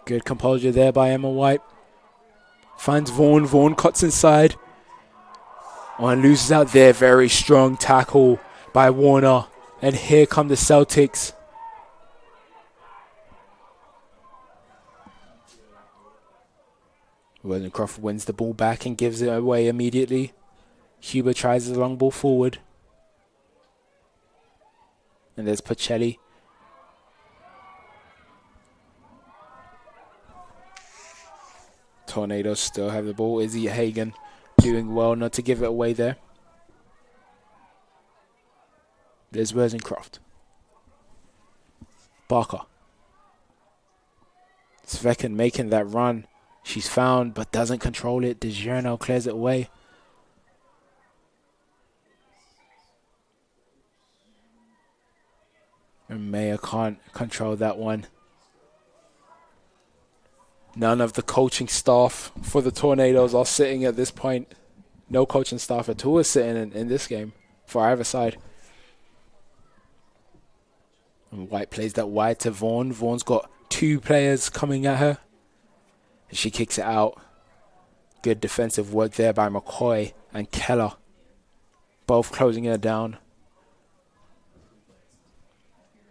Good composure there by Emma White. Finds Vaughn. Vaughn cuts inside. Oh, and loses out there. Very strong tackle by Warner. And here come the Celtics. William Crawford wins the ball back and gives it away immediately. Huber tries the long ball forward. And there's Pacelli. Tornadoes still have the ball. Izzy Hagen doing well not to give it away there. There's Wozencroft. Barker. Svekin making that run. She's found but doesn't control it. DiGiorno clears it away. And Mayer can't control that one. None of the coaching staff for the Tornadoes are sitting at this point. No coaching staff at all is sitting in this game for either side. And White plays that wide to Vaughn. Vaughn's got two players coming at her. And she kicks it out. Good defensive work there by McCoy and Keller. Both closing her down.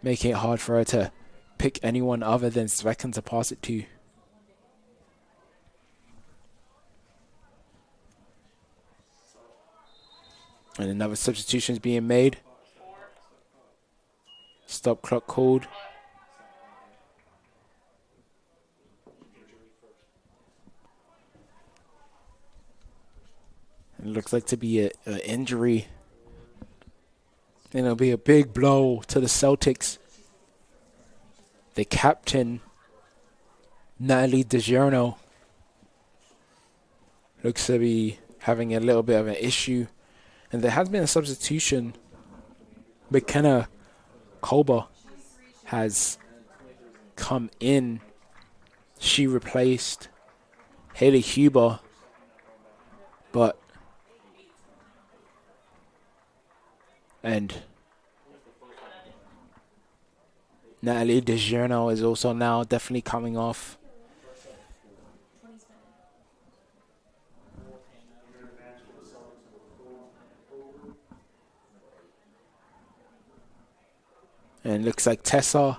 Making it hard for her to pick anyone other than Svekin to pass it to. And another substitution is being made. Stop clock called. It looks like to be an injury. And it'll be a big blow to the Celtics. The captain, Natalie DiGiorno, looks to be having a little bit of an issue. And there has been a substitution. McKenna Kolber has come in. She replaced Haley Huber. And Natalie DiGiorno is also now definitely coming off. And it looks like Tessa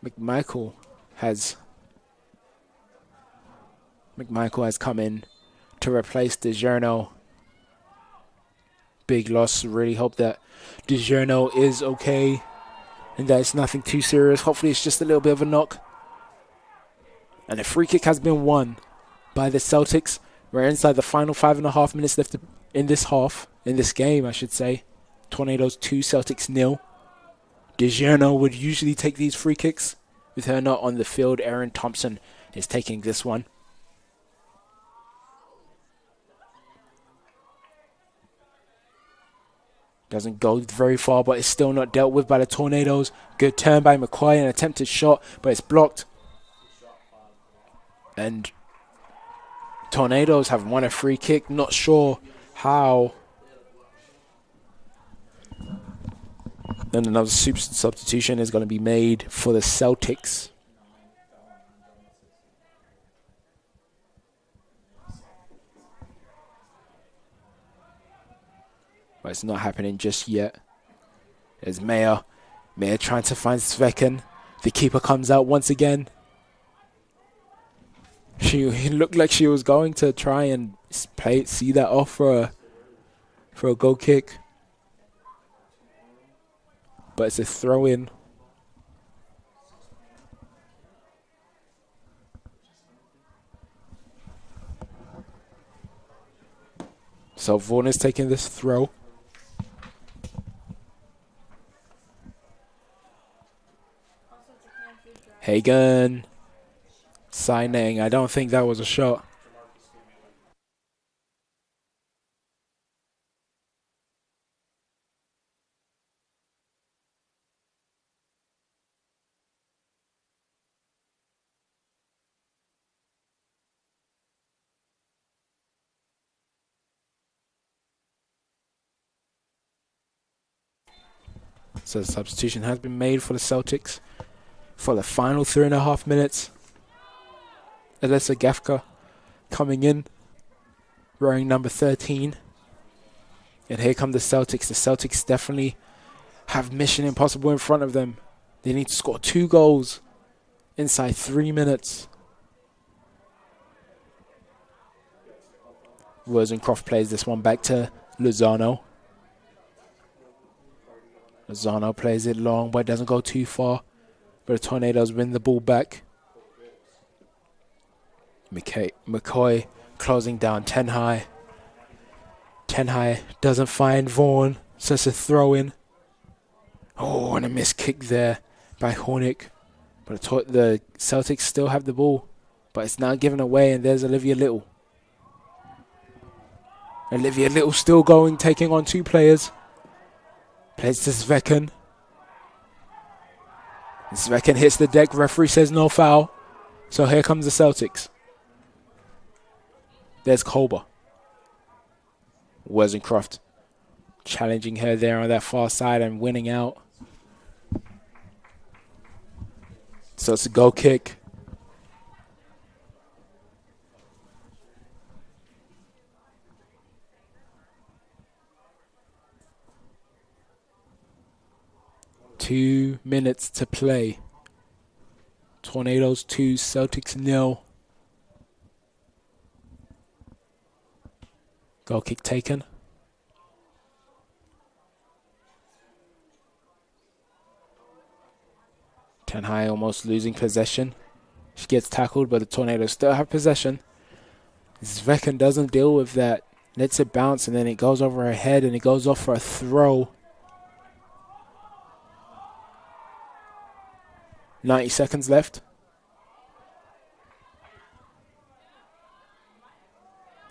McMichael has come in to replace DiGiorno. Big loss. Really hope that DiGiorno is okay and that it's nothing too serious. Hopefully it's just a little bit of a knock. And a free kick has been won by the Celtics. We're inside the final 5.5 minutes left in this half. In this game, I should say. Tornadoes 2, Celtics 0. DiGiorno would usually take these free kicks. With her not on the field, Erin Thompson is taking this one. Doesn't go very far, but it's still not dealt with by the Tornadoes. Good turn by McCoy, an attempted shot, but it's blocked. And Tornadoes have won a free kick. Not sure how. Then another substitution is going to be made for the Celtics. But it's not happening just yet. There's Mayer. Mayer trying to find Svekin. The keeper comes out once again. It looked like she was going to try and see that off for a goal kick. But it's a throw in. So Vaughan is taking this throw. Hagen signing. I don't think that was a shot. So the substitution has been made for the Celtics for the final 3.5 minutes. Alyssa Gefka coming in, wearing number 13. And here come the Celtics. The Celtics definitely have mission impossible in front of them. They need to score 2 goals inside 3 minutes. Rosencroft plays this one back to Lozano. Lozano plays it long, but it doesn't go too far. But the Tornadoes win the ball back. McCoy closing down 10 high. 10 high doesn't find Vaughan, so it's a throw in. Oh, and a missed kick there by Hornick. But the Celtics still have the ball, but it's now given away, and there's Olivia Little. Olivia Little still going, taking on 2 players. Plays to Svekin. Svekin hits the deck. Referee says no foul. So here comes the Celtics. There's Kolber. Wozencroft challenging her there on that far side and winning out. So it's a goal kick. Two minutes to play. Tornadoes 2, Celtics 0. Goal kick taken. Ten High almost losing possession. She gets tackled, but the Tornadoes still have possession. Svekin doesn't deal with that. Lets it bounce, and then it goes over her head, and it goes off for a throw. 90 seconds left.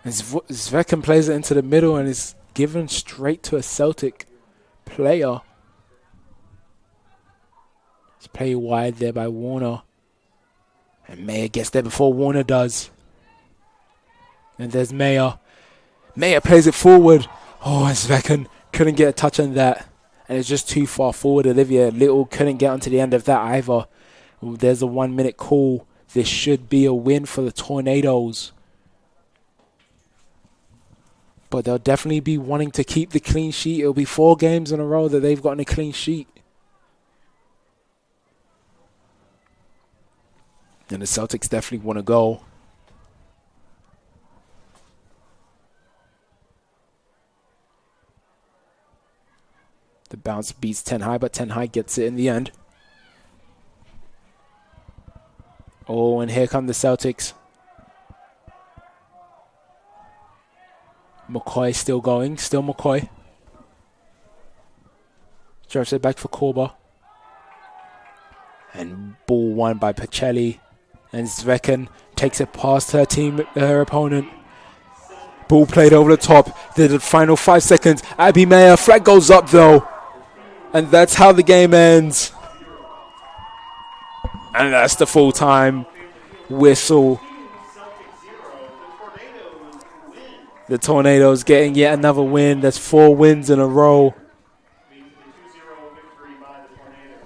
And Svekin plays it into the middle and is given straight to a Celtic player. It's played wide there by Warner. And Mayer gets there before Warner does. And there's Mayer. Mayer plays it forward. Oh, and Svekin couldn't get a touch on that. And it's just too far forward. Olivia Little couldn't get onto the end of that either. There's a 1 minute call. This should be a win for the Tornadoes. But they'll definitely be wanting to keep the clean sheet. It'll be 4 games in a row that they've gotten a clean sheet. And the Celtics definitely want to go. The bounce beats 10 High, but 10 High gets it in the end. Oh, and here come the Celtics. McCoy still going. Still McCoy. Drives it back for Korba. And ball won by Pacelli. And Svekin takes it past her opponent. Ball played over the top. The final 5 seconds. Abby Mayer. Flag goes up though. And that's how the game ends. And that's the full-time whistle. The Tornadoes getting yet another win. That's 4 wins in a row.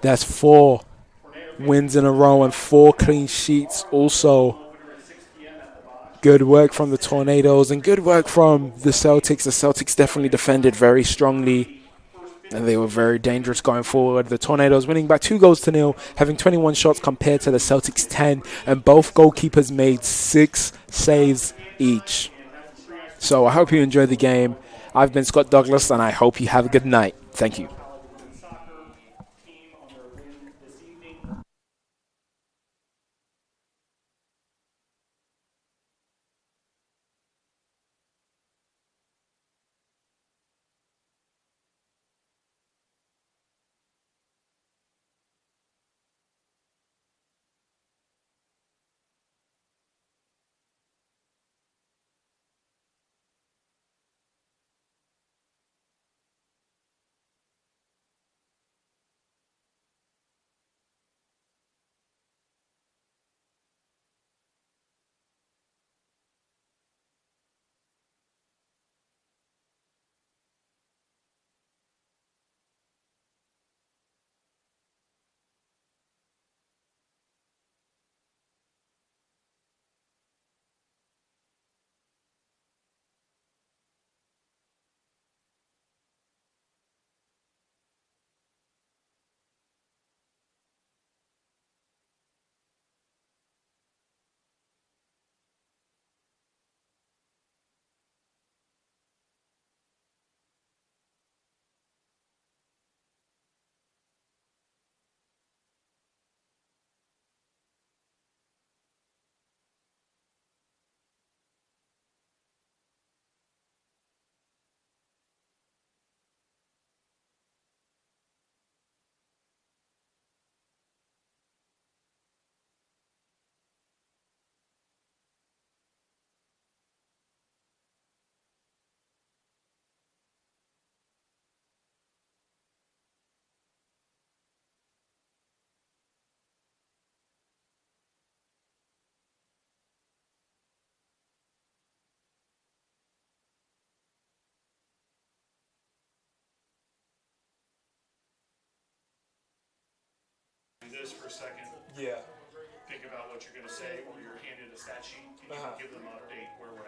That's 4 wins in a row and 4 clean sheets also. Good work from the Tornadoes and good work from the Celtics. The Celtics definitely defended very strongly. And they were very dangerous going forward. The Tornadoes winning by 2-0, having 21 shots compared to the Celtics 10, and both goalkeepers made 6 saves each. So I hope you enjoyed the game. I've been Scott Douglas, and I hope you have a good night. Thank you. This for a second. Yeah. Think about what you're going to say, or you're handed a stat sheet, and you can give them an update where we're at.